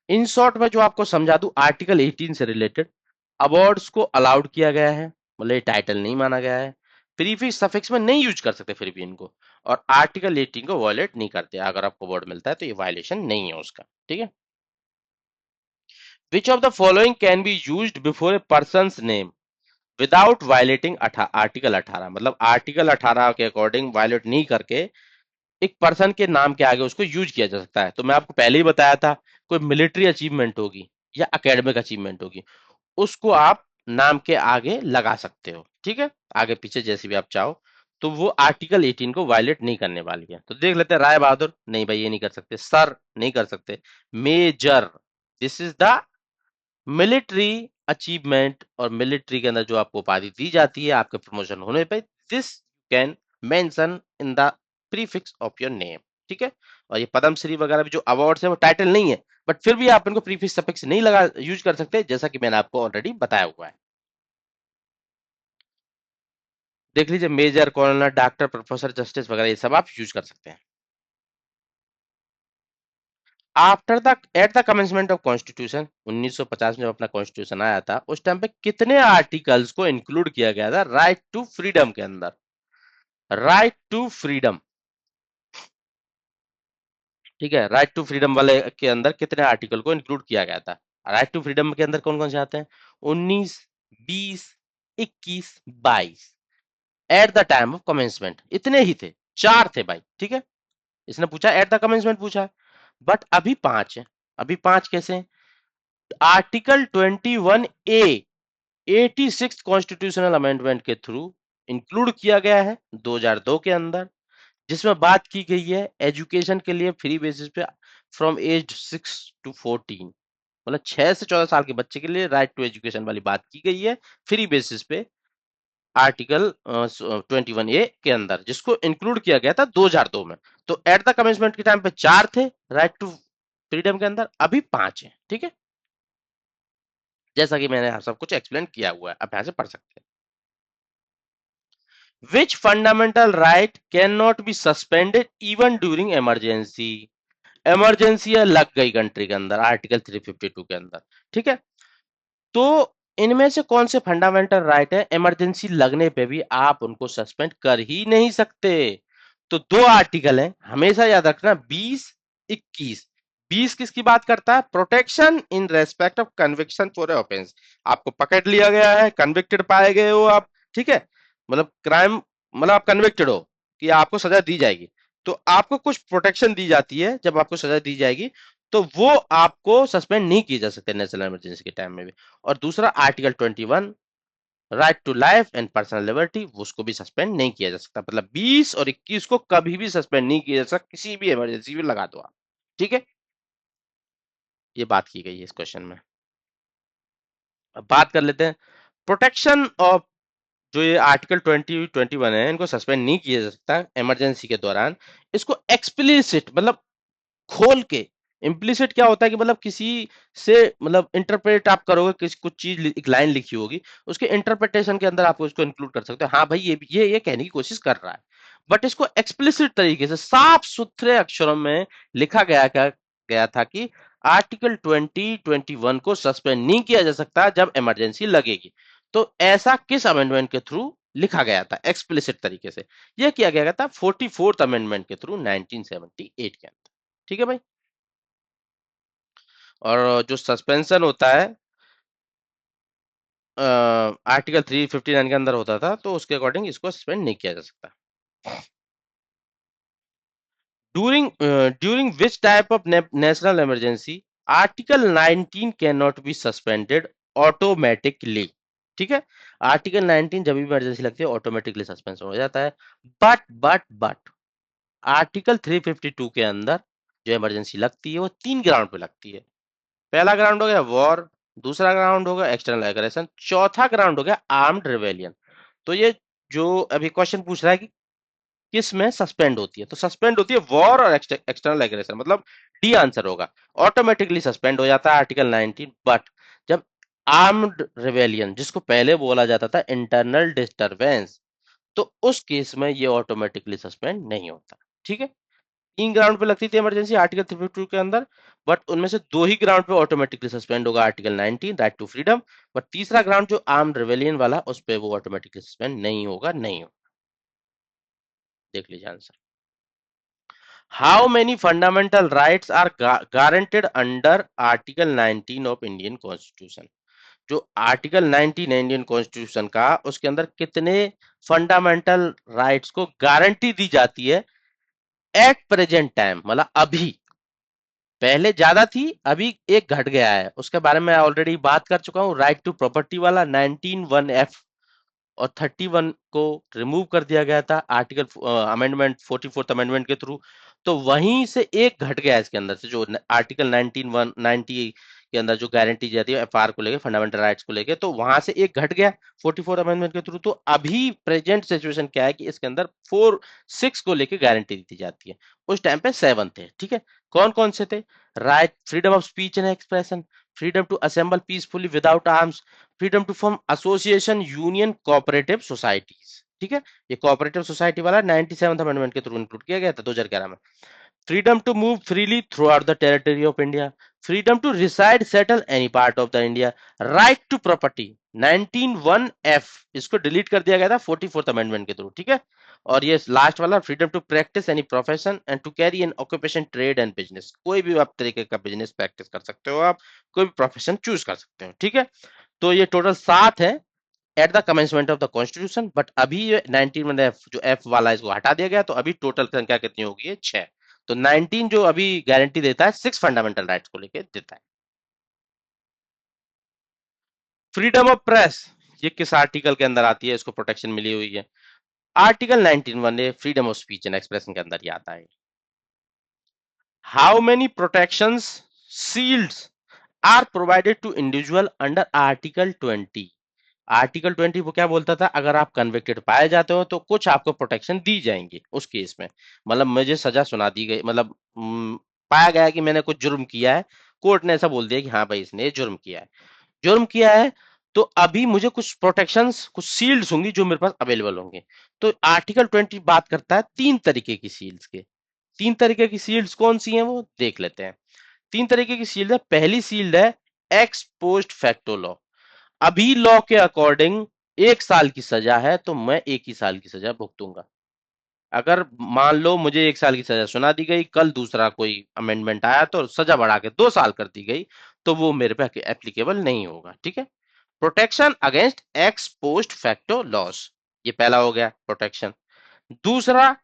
इन शॉर्ट में जो आपको समझा दूं, आर्टिकल 18 से रिलेटेड अवार्ड्स को अलाउड किया गया है, मतलब ये टाइटल नहीं माना गया है। प्रीफिक्स सफिक्स में नहीं यूज कर सकते फिर भी इनको। और आर्टिकल 18 को वायलेट नहीं करते, अगर आपको अवार्ड मिलता है तो ये वायलेशन नहीं है उसका, ठीक है। Which of the following can be used before A persons name without violating article 18, मतलब आर्टिकल 18 के अकॉर्डिंग वायलेट नहीं करके एक पर्सन के नाम के आगे उसको यूज किया जा सकता है। तो मैं आपको पहले ही बताया था, कोई मिलिट्री अचीवमेंट होगी या एकेडमिक अचीवमेंट होगी, उसको आप नाम के आगे लगा सकते हो, ठीक है। आगे पीछे जैसे भी आप चाहो, तो वो आर्टिकल 18 को वायलेट नहीं करने वाली है। तो देख लेते हैं, राय बहादुर, नहीं भाई ये नहीं कर सकते। सर नहीं कर सकते। Major, this is the military achievement, और मिलिट्री के अंदर जो आपको उपाधि दी जाती है आपके प्रमोशन होने पे, this can mention in the prefix of your name, ठीक है। और ये पद्मश्री वगैरह भी जो अवार्ड्स है वो टाइटल नहीं है, बट फिर भी आप इनको प्रीफिक्स सफिक्स नहीं लगा यूज कर सकते, जैसा कि मैंने आपको ऑलरेडी बताया हुआ है। देख लीजिए, major, colonel, doctor, professor, justice वगैरह ये सब आप यूज कर सकते हैं। After the at the commencement of constitution, 1950 में जब अपना कॉन्स्टिट्यूशन आया था, उस टाइम पे कितने आर्टिकल्स को इंक्लूड किया गया था राइट टू फ्रीडम के अंदर? राइट टू फ्रीडम, ठीक है। राइट टू फ्रीडम वाले के अंदर कितने आर्टिकल को इंक्लूड किया गया था? राइट टू फ्रीडम के अंदर कौन कौन से आते हैं? 19, 20, 21, 22। At the time of commencement इतने ही थे, चार थे भाई, ठीक है। इसने पूछा एट द कमेंसमेंट पूछा, बट अभी पांच है। अभी पांच कैसे? आर्टिकल 21A 86 कॉन्स्टिट्यूशनल अमेंडमेंट के थ्रू इंक्लूड किया गया है 2002 के अंदर, जिसमें बात की गई है एजुकेशन के लिए फ्री बेसिस पे फ्रॉम एज 6 to 14, मतलब 6 से 14 साल के बच्चे के लिए राइट टू एजुकेशन वाली बात की गई है फ्री बेसिस पे, आर्टिकल 21A के अंदर, जिसको इंक्लूड किया गया था 2002 में। तो एट द कमेंसमेंट के टाइम पे 4 थे राइट टू फ्रीडम के अंदर, अभी 5 है। ठीक है, जैसा कि मैंने आप सब कुछ एक्सप्लेन किया हुआ है, आप यहां से पढ़ सकते हैं। Which fundamental right can not be suspended even during emergency. Emergency लग गई कंट्री के अंदर आर्टिकल 352 के अंदर। ठीक है, तो इनमें से कौन से फंडामेंटल राइट है इमरजेंसी लगने पे भी आप उनको सस्पेंड कर ही नहीं सकते। तो दो आर्टिकल हैं, हमेशा याद रखना, 20, 21। 20 किसकी बात करता है? Protection in respect of conviction for offence. आपको पकड़ लिया गया है, कन्विक्टेड पाए गए हो आप, ठीक है, मतलब क्राइम, मतलब आप कन्विक्टेड हो कि आपको सजा दी जाएगी, तो आपको कुछ प्रोटेक्शन दी जाती है जब आपको सजा दी जाएगी, तो वो आपको सस्पेंड नहीं किए जा सकते नेशनल इमरजेंसी के टाइम में भी। और दूसरा article 21, right to life and personal liberty, उसको भी सस्पेंड नहीं किया जा सकता। मतलब 20 और 21 को कभी भी सस्पेंड नहीं किया जा सकता, किसी भी इमरजेंसी में लगा दो आप। ठीक है, ये बात की गई है इस क्वेश्चन में। अब बात कर लेते हैं प्रोटेक्शन ऑफ, जो ये आर्टिकल 20, 21 है, इनको सस्पेंड नहीं किया जा सकता इमरजेंसी के दौरान। इसको एक्सप्लिसिट, मतलब खोल के, इम्प्लिसिट क्या होता है कि मतलब किसी से, मतलब इंटरप्रेट आप करोगे, किसी कुछ चीज एक लाइन लिखी होगी, उसके इंटरप्रिटेशन के अंदर आप उसको इंक्लूड कर सकते हो, हाँ भाई ये कहने की कोशिश कर रहा है। बट इसको एक्सप्लिसिट तरीके से साफ सुथरे अक्षरों में लिखा गया था कि आर्टिकल 20, 21 को सस्पेंड नहीं किया जा सकता जब इमरजेंसी लगेगी। तो ऐसा किस अमेंडमेंट के थ्रू लिखा गया था एक्सप्लिसिट तरीके से? यह किया गया था 44th अमेंडमेंट के थ्रू 1978 के अंदर। ठीक है भाई। और जो सस्पेंशन होता है आर्टिकल 359 के अंदर होता था, तो उसके अकॉर्डिंग इसको सस्पेंड नहीं किया जा सकता। During which type of national emergency article 19 can not be suspended automatically. ठीक है, आर्टिकल 19 जब भी इमरजेंसी लगती है ऑटोमेटिकली सस्पेंशन हो जाता है। बट आर्टिकल 352 के अंदर जो इमरजेंसी लगती है वो 3 ग्राउंड पे लगती है। पहला ग्राउंड हो गया वॉर, दूसरा ग्राउंड होगा एक्सटर्नल एग्रेशन, चौथा ग्राउंड हो गया आर्म्ड रिवेलियन। तो ये जो अभी क्वेश्चन पूछ रहा है कि किस में सस्पेंड होती है, तो सस्पेंड होती है वॉर और एक्सटर्नल एग्रेशन, मतलब डी आंसर होगा। ऑटोमेटिकली सस्पेंड हो जाता है आर्टिकल 19। बट जब आर्म्ड रिवेलियन, जिसको पहले बोला जाता था इंटरनल डिस्टरबेंस, तो उस केस में ये ऑटोमेटिकली सस्पेंड नहीं होता। ठीक है, 3 ग्राउंड पे लगती थी इमरजेंसी आर्टिकल 352 के अंदर, बट उनमें से 2 ही ग्राउंड पे ऑटोमेटिकली सस्पेंड होगा, article 19 right to freedom. But तीसरा ग्राउंड जो आर्म्ड रिवेलियन वाला, उस पे वो ऑटोमेटिकली सस्पेंड नहीं होगा, नहीं होगा। देख लीजिए answer. How many fundamental rights are guaranteed under article 19 of Indian constitution. जो आर्टिकल 19 है इंडियन कॉन्स्टिट्यूशन का, उसके अंदर कितने फंडामेंटल राइट्स को गारंटी दी जाती है एट प्रेजेंट टाइम, मतलब अभी? पहले ज्यादा थी, अभी एक घट गया है, उसके बारे में ऑलरेडी बात कर चुका हूँ। राइट टू प्रॉपर्टी वाला 19(1)(f और 31 को रिमूव कर दिया गया था आर्टिकल अमेंडमेंट 44th अमेंडमेंट के थ्रू। तो वहीं से एक घट गया इसके अंदर से, जो आर्टिकल 19(1)(90) के अंदर जो गारंटी जाती है एफआर को लेके, फंडामेंटल राइट्स को लेके, तो वहां से एक घट गया 44th अमेंडमेंट के थ्रू। तो अभी प्रेजेंट सिचुएशन क्या है कि इसके अंदर 4, 6 को लेके गारंटी दी जाती है। उस टाइम पे 7 थे। ठीक है, कौन कौन से थे? Right, freedom of speech and expression, freedom to assemble peacefully without arms, freedom to form association union cooperative societies. ठीक है, ये कोऑपरेटिव सोसाइटी वाला 97th अमेंडमेंट के थ्रू इंक्लूड किया गया था 2011 में। Freedom to move freely throughout the territory of India, freedom to reside settle any part of the India, right to property 19(1)(f, इसको डिलीट कर दिया गया था 44th अमेंडमेंट के थ्रू। ठीक है, और ये लास्ट वाला freedom to practise any profession and to carry an occupation trade and business, कोई भी आप तरीके का बिजनेस प्रैक्टिस कर सकते हो, आप कोई भी प्रोफेशन चूज कर सकते हो। ठीक है, तो ये टोटल 7 है eight the commencement of the constitution. But अभी 19 में जो एफ वाला है, इसको हटा दिया गया, तो अभी टोटल संख्या कितनी होगी है? 6। तो 19 जो अभी गारंटी देता है 6 फंडामेंटल राइट्स को लेके देता है। फ्रीडम ऑफ प्रेस, ये किस आर्टिकल के अंदर आती है, इसको प्रोटेक्शन मिली हुई है? Article 19(1) freedom of speech and expression के अंदर ये आता है। How many protections shields are provided to individual under article 20? Article 20 वो क्या बोलता था, अगर आप कन्विक्टेड पाए जाते हो तो कुछ आपको प्रोटेक्शन दी जाएंगी उस केस में। मतलब मुझे सजा सुना दी गई, मतलब पाया गया कि मैंने कुछ जुर्म किया है, कोर्ट ने ऐसा बोल दिया कि हाँ भाई इसने ये जुर्म किया है, तो अभी मुझे कुछ प्रोटेक्शंस, कुछ शील्ड्स होंगी जो मेरे पास अवेलेबल होंगे। तो आर्टिकल 20 बात करता है तीन तरीके की शील्ड्स के। तीन तरीके की शील्ड्स कौन सी हैं वो देख लेते हैं। तीन तरीके की शील्ड है। पहली शील्ड है एक्स पोस्ट फैक्टो लॉ। अभी लॉ के अकॉर्डिंग 1 साल की सजा है तो मैं 1 ही साल की सजा भुगतूंगा। अगर मान लो मुझे 1 साल की सजा सुना दी गई, कल दूसरा कोई अमेंडमेंट आया तो सजा बढ़ा के 2 साल कर दी गई, तो वो मेरे पे एप्लीकेबल नहीं होगा। ठीक है। Protection against x post facto loss, ये पहला हो गया प्रोटेक्शन। दूसरा,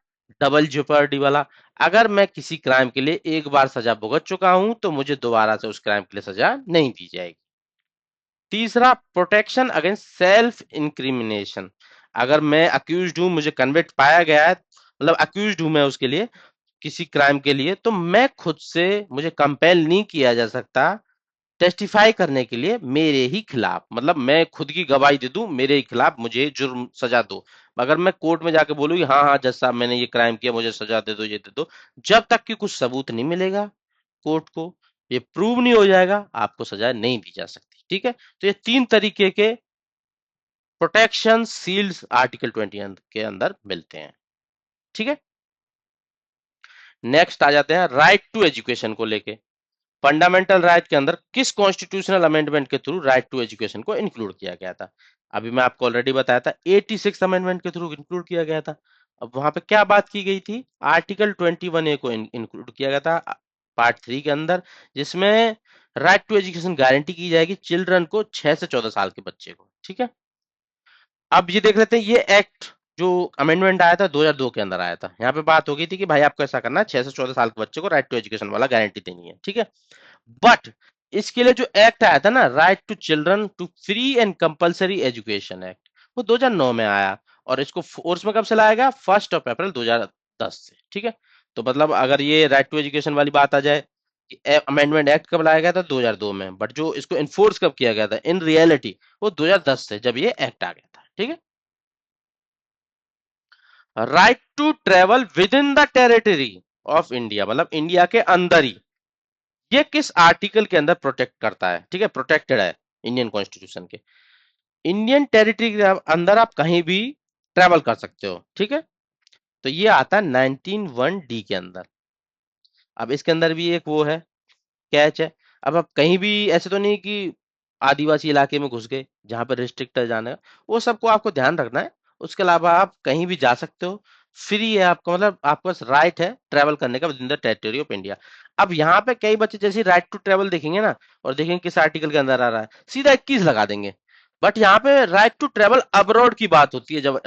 डबल जेपर्डी वाला, अगर मैं किसी क्राइम के लिए एक बार सजा भुगत चुका हूं तो मुझे दोबारा से उस क्राइम के लिए सजा नहीं दी जाएगी। तीसरा, प्रोटेक्शन अगेंस्ट सेल्फ इंक्रिमिनेशन, अगर मैं अक्यूज्ड हूं, मुझे कन्विक्ट पाया गया है, मतलब अक्यूज्ड हूं मैं उसके लिए, किसी क्राइम के लिए, तो मैं खुद से, मुझे कंपेल नहीं किया जा सकता टेस्टिफाई करने के लिए मेरे ही खिलाफ, मतलब मैं खुद की गवाही दे दूं मेरे ही खिलाफ, मुझे जुर्म सजा दो। अगर मैं कोर्ट में जाके बोलूँ कि हाँ हाँ जज साहब मैंने ये क्राइम किया, मुझे सजा दे दो, ये दे दो, जब तक कि कुछ सबूत नहीं मिलेगा कोर्ट को, ये प्रूव नहीं हो जाएगा, आपको सजा नहीं दी जा सकती। ठीक है। तो ये तीन तरीके के प्रोटेक्शन सील्स आर्टिकल 20 के अंदर मिलते हैं। ठीक है। नेक्स्ट आ जाते हैं राइट टू एजुकेशन को लेके। फंडामेंटल राइट के अंदर किस कॉन्स्टिट्यूशनल अमेंडमेंट के थ्रू राइट टू एजुकेशन को इंक्लूड किया गया था? अभी मैं आपको ऑलरेडी बताया था 86 अमेंडमेंट के थ्रू इंक्लूड किया गया था। अब वहां पे क्या बात की गई थी? आर्टिकल 21A को इंक्लूड किया गया था पार्ट 3 के अंदर, जिसमें राइट टू एजुकेशन गारंटी की जाएगी चिल्ड्रन को, 6 से 14 साल के बच्चे को। ठीक है। अब ये देख लेते हैं, ये एक्ट जो अमेंडमेंट आया था 2002 के अंदर आया था, यहाँ पे बात हो गई थी कि भाई आपको ऐसा करना है, 6 से 14 साल के बच्चे को राइट टू एजुकेशन वाला गारंटी देनी है। ठीक है। बट इसके लिए जो एक्ट आया था ना, right to children to free and compulsory education act, वो 2009 में आया, और इसको फोर्स में कब से लाया गया? 1 अप्रैल 2010 से। ठीक है। तो मतलब अगर ये राइट टू एजुकेशन वाली बात आ जाए, अमेंडमेंट एक्ट कब लाया गया था? 2002 में, बट जो इसको इन्फोर्स कब किया गया था इन रियलिटी, वो 2010 से, जब ये एक्ट आ गया था। ठीक है। Right to travel within the territory of India, मतलब इंडिया के अंदर ही, ये किस आर्टिकल के अंदर प्रोटेक्ट करता है? ठीक है, प्रोटेक्टेड है इंडियन कॉन्स्टिट्यूशन के। इंडियन टेरिटरी के अंदर आप कहीं भी ट्रेवल कर सकते हो। ठीक है। तो ये आता है 19(1)(d) के अंदर। अब इसके अंदर भी एक वो है, कैच है। अब आप कहीं भी, ऐसे तो नहीं कि आदिवासी इलाके में घुस गए जहां पर रिस्ट्रिक्ट जाना है, वो सबको आपको ध्यान रखना है। उसके अलावा आप कहीं भी जा सकते हो, फ्री है आपका, मतलब आपके पास राइट है ट्रेवल करने का with in the territory of India. अब यहाँ पे कई बच्चे जैसे राइट टू ट्रेवल देखेंगे ना, और देखेंगे किस आर्टिकल के अंदर आ रहा है, सीधा 21 लगा देंगे। बट यहाँ पे राइट टू ट्रेवल अब्रॉड की बात होती है, जब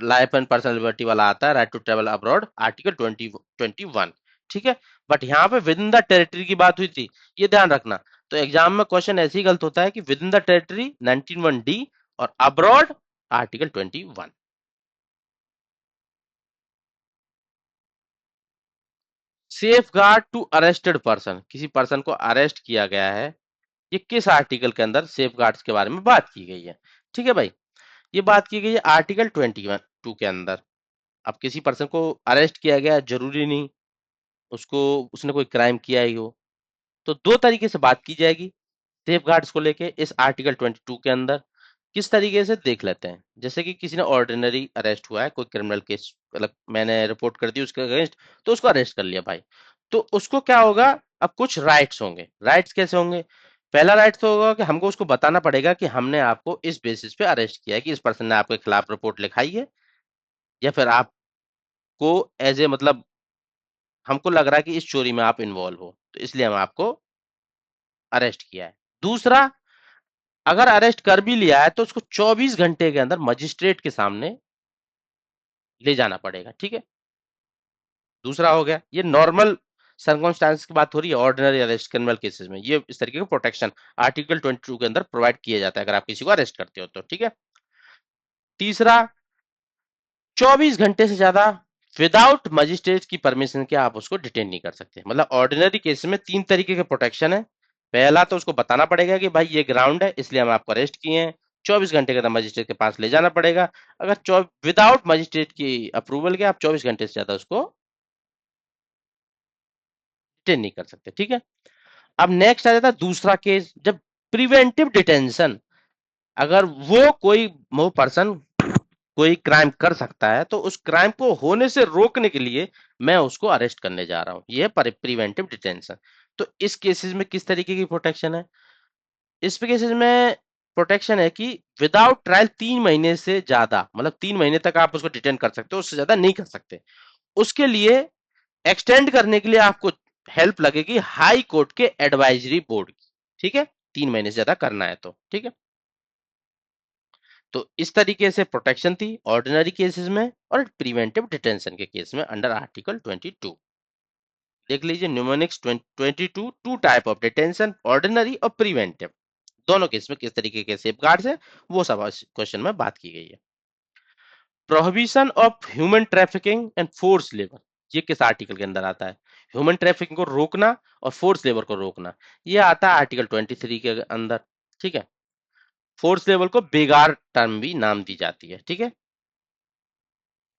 लाइफ एंड पर्सनल लिबर्टी वाला आता है, right to travel abroad, article 21। ठीक है। बट यहाँ पे विद इन द टेरिटरी की बात हुई थी, ये ध्यान रखना। तो एग्जाम में क्वेश्चन ऐसे ही गलत होता है कि with in the territory 19(1)(d) और abroad article 21। Safeguard to arrested person, किसी पर्सन को अरेस्ट किया गया है, ये किस आर्टिकल के अंदर सेफ गार्ड्स के बारे में बात की गई है? ठीक है भाई, ये बात की गई है आर्टिकल 22 के अंदर। अब किसी पर्सन को अरेस्ट किया गया, जरूरी नहीं उसको, उसने कोई क्राइम किया ही हो, तो दो तरीके से बात की जाएगी सेफ गार्ड्स को लेके इस आर्टिकल 22 के अंदर। किस तरीके से देख लेते हैं, जैसे कि किसी ने ऑर्डिनरी अरेस्ट हुआ है, कोई क्रिमिनल केस, मतलब मैंने रिपोर्ट कर दी उसके अगेंस्ट, तो उसको अरेस्ट कर लिया भाई, तो उसको क्या होगा? अब कुछ राइट्स होंगे। राइट्स कैसे होंगे? पहला राइट तो होगा कि हमको उसको बताना पड़ेगा कि हमने आपको इस बेसिस पे अरेस्ट किया है, कि इस पर्सन ने आपके खिलाफ रिपोर्ट लिखाई है, या फिर आपको एज ए, मतलब हमको लग रहा है कि इस चोरी में आप इन्वॉल्व हो, तो इसलिए हम आपको अरेस्ट किया है। दूसरा, अगर अरेस्ट कर भी लिया है तो उसको 24 घंटे के अंदर मजिस्ट्रेट के सामने ले जाना पड़ेगा। ठीक है। दूसरा हो गया, ये नॉर्मल सर्कमस्टांस की बात हो रही है ऑर्डिनरी अरेस्ट क्रिमिनल केसेस में, ये इस तरीके का प्रोटेक्शन आर्टिकल 22 के अंदर प्रोवाइड किया जाता है अगर आप किसी को अरेस्ट करते हो तो, ठीक है। तीसरा, 24 घंटे से ज्यादा विदाउट मजिस्ट्रेट की परमिशन के आप उसको डिटेन नहीं कर सकते। मतलब ऑर्डिनरी केस में तीन तरीके के प्रोटेक्शन है। पहला तो उसको बताना पड़ेगा कि भाई ये ग्राउंड है इसलिए हम आपको अरेस्ट किए हैं, 24 घंटे के अंदर मजिस्ट्रेट के पास ले जाना पड़ेगा। अगर विदाउट मजिस्ट्रेट की अप्रूवल के आप 24 घंटे से ज्यादा उसको डिटेन नहीं कर सकते, ठीक है। अब नेक्स्ट आ जाता है दूसरा केस, जब प्रिवेंटिव डिटेंशन, अगर वो पर्सन कोई क्राइम कर सकता है तो उस क्राइम को होने से रोकने के लिए मैं उसको अरेस्ट करने जा रहा हूं, ये है प्रिवेंटिव डिटेंशन। तो इस केसेस में किस तरीके की प्रोटेक्शन है? इस केसेस में प्रोटेक्शन है कि विदाउट ट्रायल 3 महीने से ज्यादा, मतलब 3 महीने तक आप उसको डिटेन कर सकते हो, उससे ज्यादा नहीं कर सकते। उसके लिए एक्सटेंड करने के लिए आपको हेल्प लगेगी हाई कोर्ट के एडवाइजरी बोर्ड की, ठीक है। 3 महीने से ज्यादा करना है तो, ठीक है। तो इस तरीके से प्रोटेक्शन थी ऑर्डिनरी केसेस में और प्रिवेंटिव डिटेंशन के केस में अंडर आर्टिकल 22। देख लीजिए mnemonics 22, two type of detention, ordinary और प्रिवेंटिव, दोनों केस में किस तरीके के सेफगार्ड्स है वो सब क्वेश्चन में बात की गई है। Prohibition of human trafficking and force labour, ये किस आर्टिकल के अंदर आता है? ह्यूमन ट्रैफिकिंग को रोकना और फोर्स लेबर को रोकना, ये आता है आर्टिकल 23 के अंदर, ठीक है। फोर्स लेबर को बेगार टर्म भी नाम दी जाती है, ठीक है,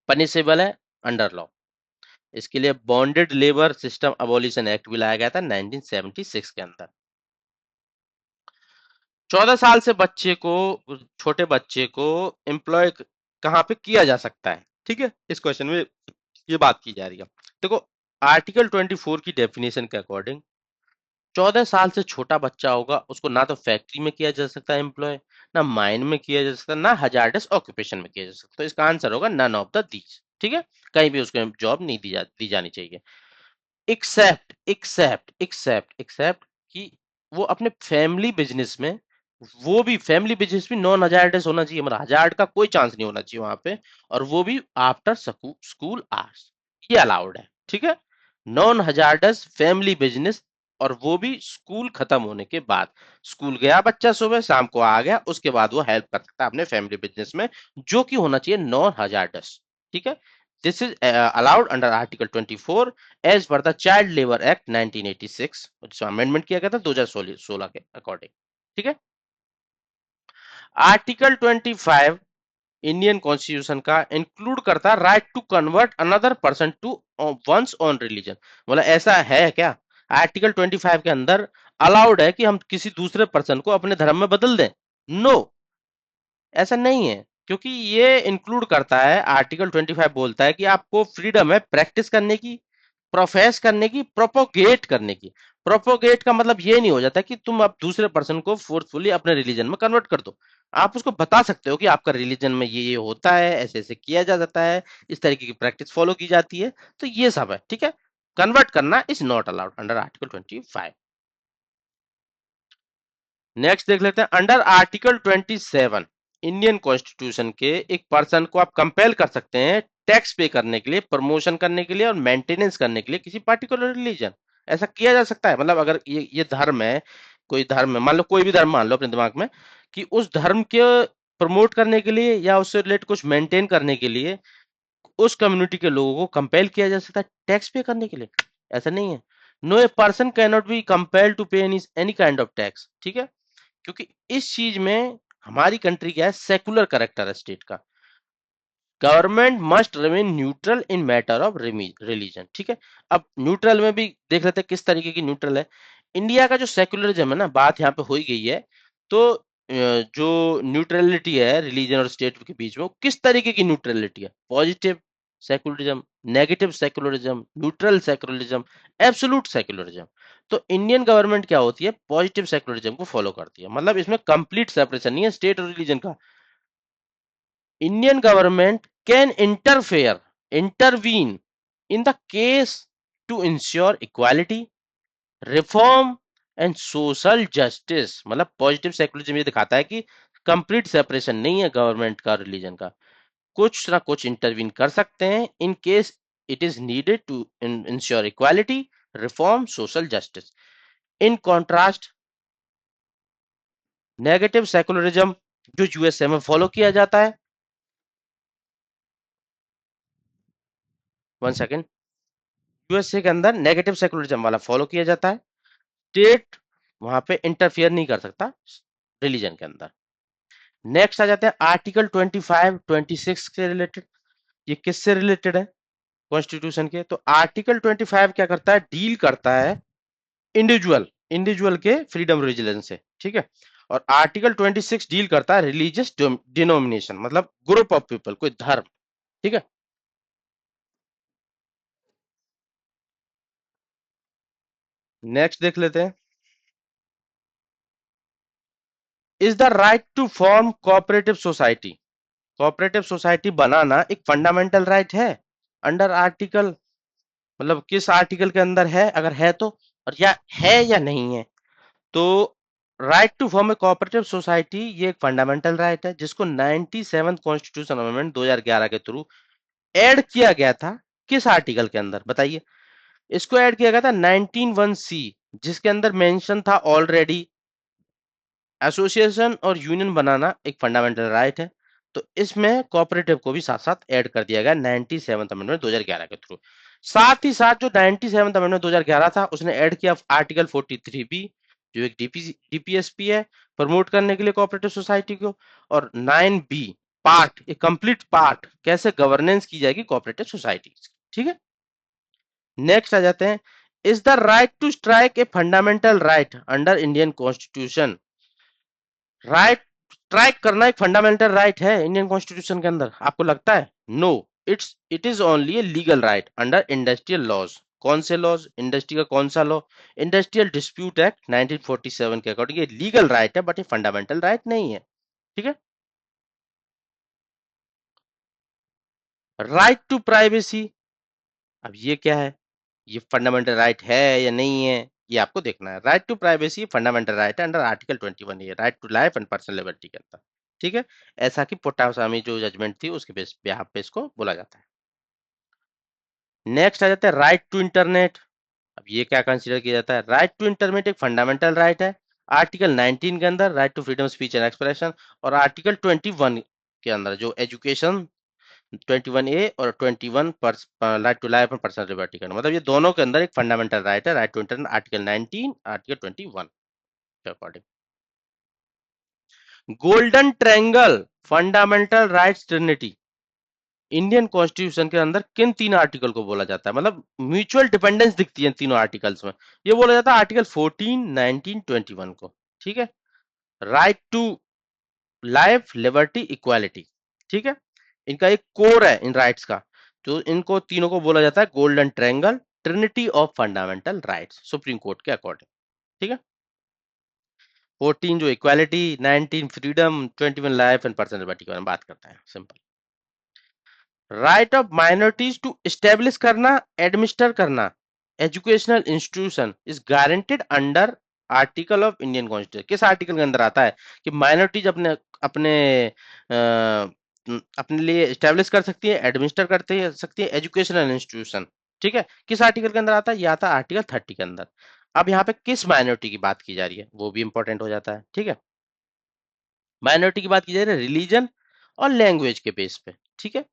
पनिशेबल है अंडर लॉ। इसके लिए bonded labour system abolition act भी लाया गया था 1976 के अंदर। 14 साल से बच्चे को, छोटे बच्चे को एम्प्लॉय कहाँ पे किया जा सकता है, ठीक है, इस क्वेश्चन में ये बात की जा रही है। देखो आर्टिकल 24 की डेफिनेशन के अकॉर्डिंग 14 साल से छोटा बच्चा होगा उसको ना तो फैक्ट्री में किया जा सकता है एम्प्लॉय, ना माइन में किया जा सकता, ना हजार्डस ऑक्यूपेशन में किया जा सकता। तो इसका आंसर होगा नन ऑफ द दीज, ठीक है। कहीं भी उसको जॉब नहीं दी जानी चाहिए, एक्सेप्ट कि वो अपने फैमिली बिजनेस में नॉन हजार्डस होना चाहिए, मतलब हजार्ड का कोई चांस नहीं होना चाहिए वहां पे, और वो भी आफ्टर स्कूल आवर्स, ये अलाउड है, ठीक है। नॉन हजार्डस फैमिली बिजनेस, और वो भी स्कूल खत्म होने के बाद, स्कूल गया बच्चा सुबह शाम को आ गया उसके बाद वो हेल्प कर सकता है अपने फैमिली बिजनेस में, जो कि होना चाहिए नॉन हजार्डस, ठीक है। This is allowed under article 24 as per the child labour act 1986, जिसमें अमेंडमेंट किया गया था 2016 के अकॉर्डिंग, ठीक है। आर्टिकल 25 इंडियन कॉन्स्टिट्यूशन का इंक्लूड करता है right to convert another person to one's own religion. मतलब ऐसा है क्या आर्टिकल 25 के अंदर अलाउड है कि हम किसी दूसरे पर्सन को अपने धर्म में बदल दें? नो, ऐसा नहीं है, क्योंकि ये इंक्लूड करता है, आर्टिकल 25 बोलता है कि आपको फ्रीडम है प्रैक्टिस करने की, प्रोफेस करने की, प्रोपोगेट करने की। प्रोपोगेट का मतलब ये नहीं हो जाता कि तुम अब दूसरे पर्सन को फोर्सफुली अपने रिलीजन में कन्वर्ट कर दो। आप उसको बता सकते हो कि आपका रिलीजन में ये होता है, ऐसे ऐसे किया जा जाता है, इस तरीके की प्रैक्टिस फॉलो की जाती है, तो ये सब है, ठीक है। कन्वर्ट करना is not allowed under article 25। Next देख लेते हैं अंडर आर्टिकल 27 इंडियन कॉन्स्टिट्यूशन के, एक पर्सन को आप कंपेल कर सकते हैं टैक्स पे करने के लिए, प्रमोशन करने के लिए और मेंटेनेंस करने के लिए किसी पार्टिकुलर रिलीजन। ऐसा किया जा सकता है, मतलब अगर ये धर्म है, कोई धर्म है, मान लो कोई भी धर्म मान लो अपने दिमाग में, कि उस धर्म के प्रमोट करने के लिए या उससे रिलेटेड कुछ मेंटेन करने के लिए उस कम्युनिटी के लोगों को कंपेल किया जा सकता है टैक्स पे करने के लिए। ऐसा नहीं है, no a person can not be compelled to pay any kind of tax, ठीक है। क्योंकि इस चीज में हमारी कंट्री क्या है, सेकुलर करेक्टर है स्टेट का। Government must remain neutral in matter of religion, ठीक है। अब न्यूट्रल में भी देख लेते हैं किस तरीके की न्यूट्रल है। इंडिया का जो सेकुलरिज्म है ना, बात यहाँ पे हो ही गई है, तो जो न्यूट्रलिटी है रिलीजन और स्टेट के बीच में, वो किस तरीके की न्यूट्रलिटी है? Positive secularism, negative secularism, neutral secularism, absolute secularism. तो इंडियन गवर्नमेंट क्या होती है, पॉजिटिव सेकुलरिज्म को फॉलो करती है, मतलब इसमें कंप्लीट सेपरेशन नहीं है स्टेट और रिलीजन का। Indian government can intervene in the case to ensure equality, reform and social justice। मतलब पॉजिटिव सेकुलरिज्म ये दिखाता है कि कंप्लीट सेपरेशन नहीं है गवर्नमेंट का रिलीजन का, कुछ ना कुछ इंटरवीन कर सकते हैं in case it is needed to ensure equality, reform social justice. In contrast negative secularism जो यूएसए में फॉलो किया जाता है, 1 सेकेंड, यूएसए के अंदर नेगेटिव सेकुलरिज्म वाला फॉलो किया जाता है। स्टेट वहां पे इंटरफियर नहीं कर सकता रिलीजन के अंदर। नेक्स्ट आ जाते हैं आर्टिकल 25 26 से रिलेटेड। ये किससे रिलेटेड है कॉन्स्टिट्यूशन के? तो आर्टिकल 25 क्या करता है, डील करता है इंडिविजुअल इंडिविजुअल के फ्रीडम रिलीजन से, ठीक है। और आर्टिकल 26 डील करता है रिलीजियस डिनोमिनेशन, मतलब ग्रुप ऑफ पीपल, कोई धर्म, ठीक है। नेक्स्ट देख लेते हैं, is the right to form cooperative society. Cooperative society बनाना एक फंडामेंटल राइट है अंडर आर्टिकल, मतलब किस आर्टिकल के अंदर है, अगर है तो, और या है या नहीं है। तो right to form a cooperative society ये एक फंडामेंटल राइट है जिसको 97 कॉन्स्टिट्यूशन अमेंडमेंट 2011 के थ्रू ऐड किया गया था। किस आर्टिकल के अंदर बताइए? इसको ऐड किया गया था 191 सी, जिसके अंदर मेंशन था ऑलरेडी एसोसिएशन और यूनियन बनाना एक फंडामेंटल राइट है। तो इसमें कोऑपरेटिव को भी साथ साथ ऐड कर दिया गया 97 अमेंडमेंट 2011 के थ्रू। साथ ही साथ जो 97 अमेंडमेंट 2011 था उसने ऐड किया आर्टिकल 43 बी, जो एक डीपीएसपी है, प्रमोट करने के लिए कोऑपरेटिव सोसाइटी को। और 9 बी पार्ट, एक कंप्लीट पार्ट, कैसे गवर्नेंस की जाएगी कोऑपरेटिव सोसाइटी, ठीक है। नेक्स्ट आ जाते हैं, is the right to strike a fundamental right under Indian constitution. Right strike करना एक फंडामेंटल राइट है इंडियन कॉन्स्टिट्यूशन के अंदर, आपको लगता है? No, it is only a legal right under industrial laws. कौन से लॉज? इंडस्ट्री का कौन सा लॉ? इंडस्ट्रियल डिस्प्यूट एक्ट 1947 के अकॉर्डिंग ये लीगल राइट है, बट ये फंडामेंटल राइट नहीं है, ठीक है। राइट टू प्राइवेसी, अब ये क्या है, ये फंडामेंटल राइट है या नहीं है, ये आपको देखना है। Right to privacy fundamental right है अंडर आर्टिकल 21, ये right to life and personal liberty के अंदर, ठीक है। ऐसा कि पोटासामी जो जजमेंट थी उसके बेस पे इसको बोला जाता है। नेक्स्ट आ जाता है राइट टू इंटरनेट। अब ये क्या कंसीडर किया जाता है? राइट टू इंटरनेट एक फंडामेंटल राइट है आर्टिकल 19 के अंदर, right to freedom speech and expression. और आर्टिकल 21 के अंदर जो एजुकेशन 21A और 21 right to life and personal liberty का, मतलब ये दोनों के अंदर एक फंडामेंटल राइट है right to internet, article 19 article 21 के according. Golden triangle fundamental rights trinity Indian constitution के अंदर किन तीन आर्टिकल को बोला जाता है, मतलब म्यूचुअल डिपेंडेंस दिखती है तीनों आर्टिकल्स में। ये बोला जाता है आर्टिकल 14 19 21 को, ठीक है। Right to life liberty equality, ठीक है, इनका एक कोर है इन राइट्स का। तो इनको तीनों को बोला जाता है golden triangle, trinity of fundamental rights supreme court के अकॉर्डिंग, ठीक है। 14 जो equality, 19 freedom, 21 life and personal liberty के बारे में बात करता है, simple. Right of minorities to establish करना, एडमिनिस्टर करना educational institution is guaranteed under article of Indian constitution. किस आर्टिकल के अंदर आता है कि माइनॉरिटीज अपने अपने अपने लिए एस्टेब्लिश कर सकती है, एडमिनिस्टर करते सकती है एजुकेशनल इंस्टीट्यूशन, ठीक है। किस आर्टिकल के अंदर आता है? ये आता है आर्टिकल 30 के अंदर। अब यहाँ पे किस माइनॉरिटी की बात की जा रही है वो भी इंपॉर्टेंट हो जाता है, ठीक है। माइनॉरिटी की बात की जा रही है रिलीजन और लैंग्वेज के बेस पे, ठीक है।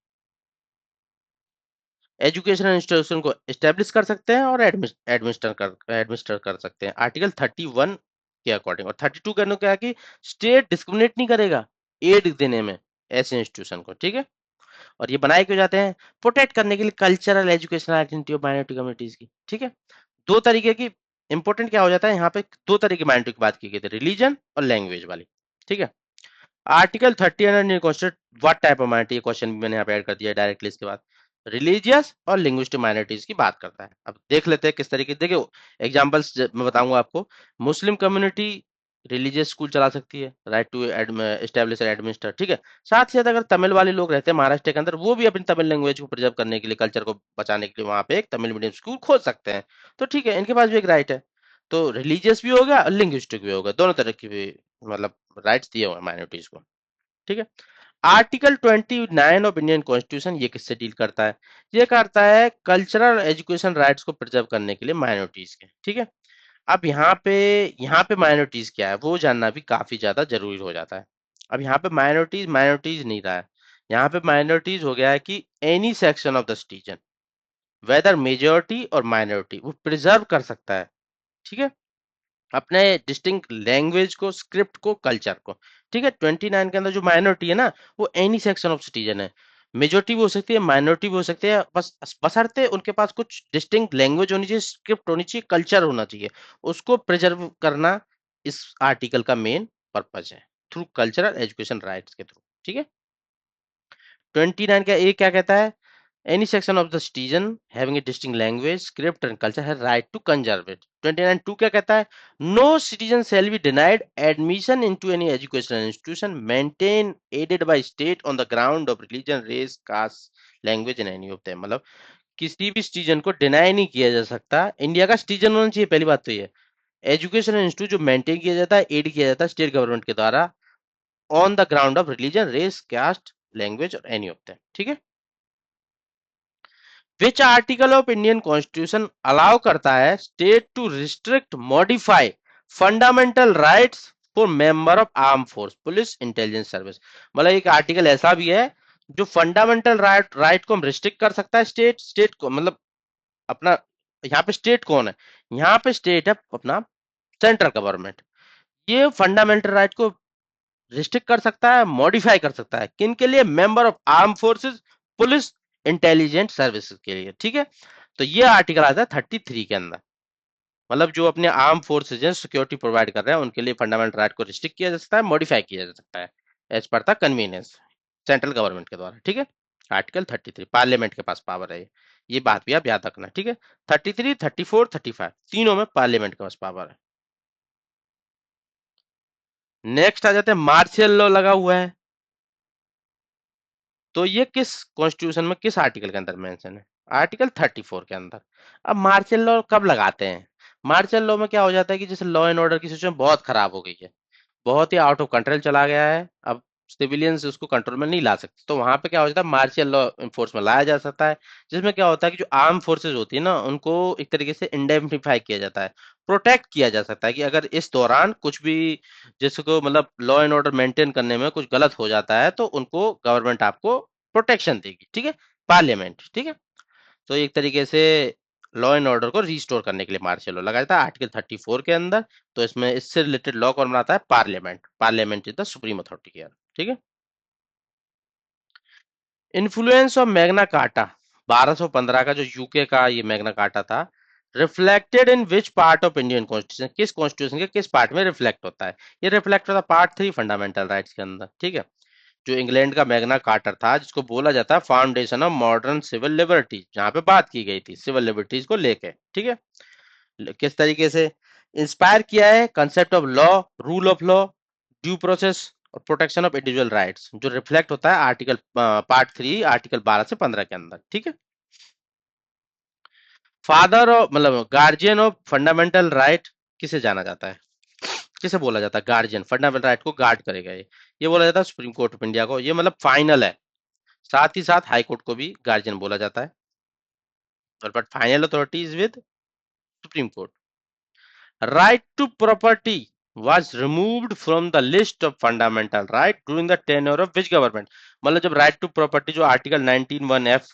एजुकेशनल इंस्टीट्यूशन को एस्टेब्लिश कर सकते हैं और एडमिनिस्टर कर सकते हैं आर्टिकल 31 के अकॉर्डिंग। और 32 का क्या है कि स्टेट डिस्क्रिमिनेट नहीं करेगा एड देने में ऐसे इंस्टीट्यूशन को, ठीक है। और ये बनाए क्यों जाते हैं? प्रोटेक्ट करने के लिए cultural educational identity of minority communities की, ठीक है। दो तरीके की इंपॉर्टेंट क्या हो जाता है यहाँ पे, दो तरह की माइनॉरिटी की बात की गई थी, रिलीजन और लैंग्वेज वाली, ठीक है। Article 30 under question what type of minority, question भी मैंने यहाँ पे ऐड कर दिया डायरेक्टली इसके बाद। रिलीजियस और लिंग्विस्टिक माइनॉरिटीज की बात करता है। अब देख लेते हैं किस तरीके, देखियो एग्जांपल्स मैं बताऊंगा आपको। मुस्लिम कम्युनिटी रिलीजियस स्कूल चला सकती है, राइट टू एस्टेब्लिश एडमिनिस्टर, ठीक है। साथ ही साथ अगर तमिल वाले लोग रहते हैं महाराष्ट्र के अंदर, वो भी अपनी तमिल लैंग्वेज को प्रिजर्व करने के लिए, कल्चर को बचाने के लिए वहां पे एक तमिल मीडियम स्कूल खोल सकते हैं। तो ठीक है, इनके पास भी एक राइट है। तो रिलीजियस भी होगा और लिंग्विस्टिक भी होगा, दोनों तरह की भी मतलब राइट्स दिए हुए हैं माइनॉरिटीज को, ठीक है। आर्टिकल 29 ऑफ इंडियन कॉन्स्टिट्यूशन ये किससे डील करता है? ये करता है कल्चरल एजुकेशन राइट्स को प्रिजर्व करने के लिए माइनॉरिटीज के, ठीक है। अब यहाँ पे माइनॉरिटीज क्या है वो जानना भी काफी ज्यादा जरूरी हो जाता है। अब यहाँ पे माइनॉरिटीज माइनॉरिटीज नहीं रहा है, यहाँ पे माइनॉरिटीज हो गया है कि any section of the citizen, whether majority और माइनॉरिटी, वो प्रिजर्व कर सकता है, ठीक है, अपने डिस्टिंक्ट लैंग्वेज को, स्क्रिप्ट को, कल्चर को, ठीक है। 29 के अंदर जो माइनॉरिटी है ना, वो एनी सेक्शन ऑफ सिटीजन है, मेजोरिटी भी हो सकती है, माइनॉरिटी भी हो सकती है, बस बशर्ते उनके पास कुछ डिस्टिंक्ट लैंग्वेज होनी चाहिए, स्क्रिप्ट होनी चाहिए, कल्चर होना चाहिए, उसको प्रिजर्व करना इस आर्टिकल का मेन पर्पज है, थ्रू कल्चरल एजुकेशन राइट्स के थ्रू, ठीक है। 29 का ए क्या कहता है? Any section of the citizen having a distinct language, script and culture has right to conserve it. 29 2 क्या कहता है? No citizen shall be denied admission into any educational institution maintained aided by state on the ground of religion, race, caste, language and any of them. मतलब किसी भी citizen को deny नहीं किया जा सकता, इंडिया का सिटीजन होना चाहिए, पहली बात तो ये। एजुकेशन इंस्टीट्यूट जो मेंटेन किया जाता है, एड किया जाता है स्टेट गवर्नमेंट के द्वारा, on the ground of religion, race, caste, language और एनी ऑफ देम, ठीक है। Which article of Indian Constitution allow करता है state to restrict, modify fundamental rights for member of armed force, police, intelligence service? मतलब एक article ऐसा भी है जो फंडामेंटल राइट को हम रिस्ट्रिक्ट कर सकता है, स्टेट को, मतलब अपना, यहाँ पे स्टेट कौन है? यहाँ पे स्टेट है अपना सेंट्रल गवर्नमेंट। ये फंडामेंटल राइट को रिस्ट्रिक्ट कर सकता है, मॉडिफाई कर सकता है, किन के लिए? Member of arm forces, police, intelligent services के लिए, ठीक है। तो ये आर्टिकल आता है 33 के अंदर, मतलब जो अपने आर्म फोर्सेज हैं, सिक्योरिटी प्रोवाइड कर रहे हैं, उनके लिए फंडामेंटल राइट को रिस्ट्रिक्ट किया जा सकता है, मॉडिफाई किया जा सकता है as per the convenience, central government के द्वारा, ठीक है। आर्टिकल 33 पार्लियामेंट के पास पावर है, ये बात भी आप याद रखना, ठीक है। 33, 34, 35 तीनों में पार्लियामेंट के पास पावर है। नेक्स्ट आ जाते हैं मार्शियल लॉ लगा हुआ है, तो ये किस कॉन्स्टिट्यूशन में, किस आर्टिकल के अंदर मेंशन है? आर्टिकल 34 के अंदर। अब मार्शल लॉ कब लगाते हैं? मार्शल लॉ में क्या हो जाता है कि जैसे लॉ एंड ऑर्डर की सिचुएशन बहुत खराब हो गई है, बहुत ही आउट ऑफ कंट्रोल चला गया है, अब सिविलियंस उसको कंट्रोल में नहीं ला सकते, तो वहां पे क्या हो जाता है, मार्शियल लॉ इन्फोर्स में लाया जा सकता है, जिसमें क्या होता है कि जो आर्म फोर्सेज होती है ना, उनको एक तरीके से इंडेमनिफाई किया जाता है, प्रोटेक्ट किया जा सकता है कि अगर इस दौरान कुछ भी, जिसको मतलब लॉ एंड ऑर्डर मेंटेन करने में कुछ गलत हो जाता है, तो उनको गवर्नमेंट आपको प्रोटेक्शन देगी, ठीक है, पार्लियामेंट, ठीक है। तो एक तरीके से लॉ एंड ऑर्डर को रिस्टोर करने के लिए मार्शल लॉ लगाया जाता है आर्टिकल 34 के अंदर। तो इसमें इससे रिलेटेड लॉ कौन बनाता है? Parliament, parliament is the supreme authority here, ठीक है। इन्फ्लुएंस ऑफ मैग्ना कार्टा 1215 का, जो यूके का ये मैग्ना कार्टा था, reflected in which part of Indian constitution, किस कॉन्स्टिट्यूशन के किस पार्ट में रिफ्लेक्ट होता है? ये रिफ्लेक्ट होता है पार्ट 3 फंडामेंटल राइट्स के अंदर, ठीक है। जो इंग्लैंड का मैग्ना कार्टर था, जिसको बोला जाता है foundation of modern civil liberty, जहां पे बात की गई थी सिविल लिबर्टीज को लेके, ठीक है। किस तरीके से इंस्पायर किया है? Concept of law, rule of law, due process और प्रोटेक्शन ऑफ इंडिविजुअल राइट्स, जो रिफ्लेक्ट होता है आर्टिकल पार्ट 3 आर्टिकल 12 से 15 के अंदर, ठीक है। फादर ऑफ, मतलब गार्जियन ऑफ फंडामेंटल राइट किसे जाना जाता है, किसे बोला जाता है गार्जियन? फंडामेंटल राइट को गार्ड करेगा ये बोला जाता है सुप्रीम कोर्ट ऑफ इंडिया को, ये मतलब फाइनल है। साथ ही साथ हाई कोर्ट को भी गार्जियन बोला जाता है, और but final authority is with supreme court. Right to property was removed from the list of fundamental right during the tenure of which government? मतलब जब राइट टू प्रॉपर्टी जो आर्टिकल 19(1)(f)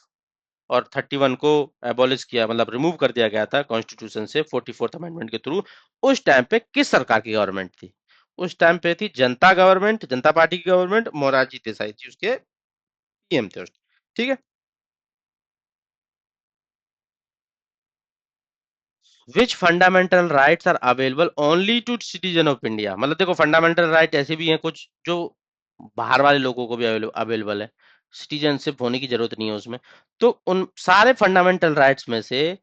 और 31 को एबॉलिश किया, मतलब रिमूव कर दिया गया था कॉन्स्टिट्यूशन से 44th अमेंडमेंट के थ्रू, उस टाइम पे किस सरकार की गवर्नमेंट थी? उस टाइम पे थी जनता गवर्नमेंट, जनता पार्टी की गवर्नमेंट, मोरारजी देसाई जी उसके पीएम थे, ठीक है। Which fundamental rights are available only to citizen of India? मतलब देखो फंडामेंटल राइट ऐसे भी हैं कुछ जो बाहर वाले लोगों को भी अवेलेबल है, सिटीजनशिप होने की जरूरत नहीं है उसमें। तो उन सारे फंडामेंटल राइट्स में से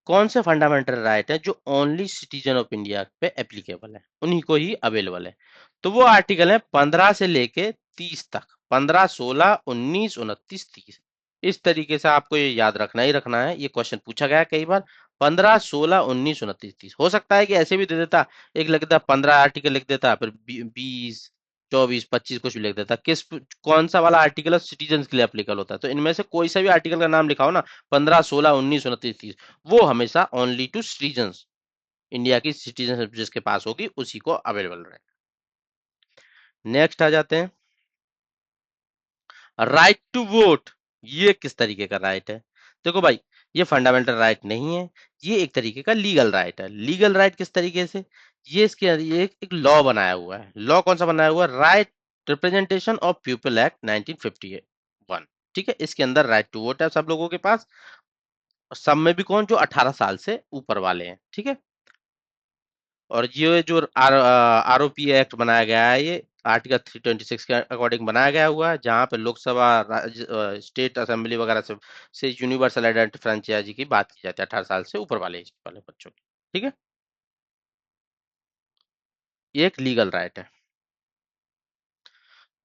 कौन से फंडामेंटल राइट है जो ओनली सिटीजन ऑफ इंडिया पे एप्लीकेबल है, उन्हीं को ही अवेलेबल है? तो वो आर्टिकल है 15 से लेके 30 तक, 15, 16, 19, 29, 30। इस तरीके से आपको ये याद रखना ही रखना है, ये क्वेश्चन पूछा गया है कई बार। 15, 16, 19, 29, 30 हो सकता है कि ऐसे भी दे देता, एक लिख देता 15 आर्टिकल लिख देता, फिर 20, 24, 25 कुछ भी लिख देता, कौन सा वाला आर्टिकल सिटीजन के लिए एप्लीकेबल होता है, तो इनमें से कोई सा भी आर्टिकल का नाम लिखा हो ना, 15, 16, 19, 29, 30, वो हमेशा ओनली टू सिटीजन, इंडिया की सिटीजनशिप जिसके पास होगी उसी को अवेलेबल रहे। नेक्स्ट आ जाते हैं, राइट टू वोट। ये किस तरीके का राइट है? देखो भाई, ये फंडामेंटल राइट नहीं है, ये एक तरीके का लीगल राइट है। लीगल राइट किस तरीके से? ये एक लॉ बनाया हुआ है। लॉ कौन सा बनाया हुआ है? Right representation of people act 1951। ठीक है, इसके अंदर राइट टू वोट है सब लोगों के पास, सब में भी कौन? जो 18 साल से ऊपर वाले हैं। ठीक है, और ये जो आरओपी एक्ट बनाया गया है, ये आर्टिकल 326 के अकॉर्डिंग बनाया गया हुआ है, जहां पे लोकसभा, स्टेट असेंबली वगैरह से यूनिवर्सल आइडेंटिटी फ्रेंचाइजी की बात की जाती है 18 साल से ऊपर वाले एज वाले बच्चों की। ठीक है, ये एक लीगल राइट है।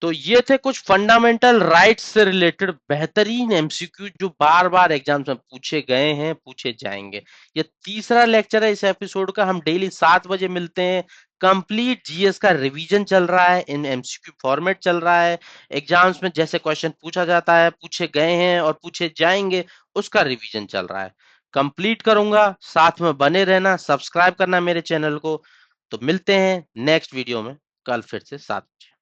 तो ये थे कुछ फंडामेंटल राइट्स से रिलेटेड बेहतरीन एमसीक्यू जो बार बार एग्जाम्स में पूछे गए हैं, पूछे जाएंगे। ये तीसरा लेक्चर है इस एपिसोड का। हम डेली 7 बजे मिलते हैं। कंप्लीट जीएस का रिवीजन चल रहा है, इन एमसीक्यू फॉर्मेट चल रहा है। एग्जाम्स में जैसे क्वेश्चन पूछा जाता है, पूछे गए हैं और पूछे जाएंगे, उसका रिवीजन चल रहा है। कंप्लीट करूंगा, साथ में बने रहना, सब्सक्राइब करना मेरे चैनल को। तो मिलते हैं नेक्स्ट वीडियो में कल फिर से 7 बजे।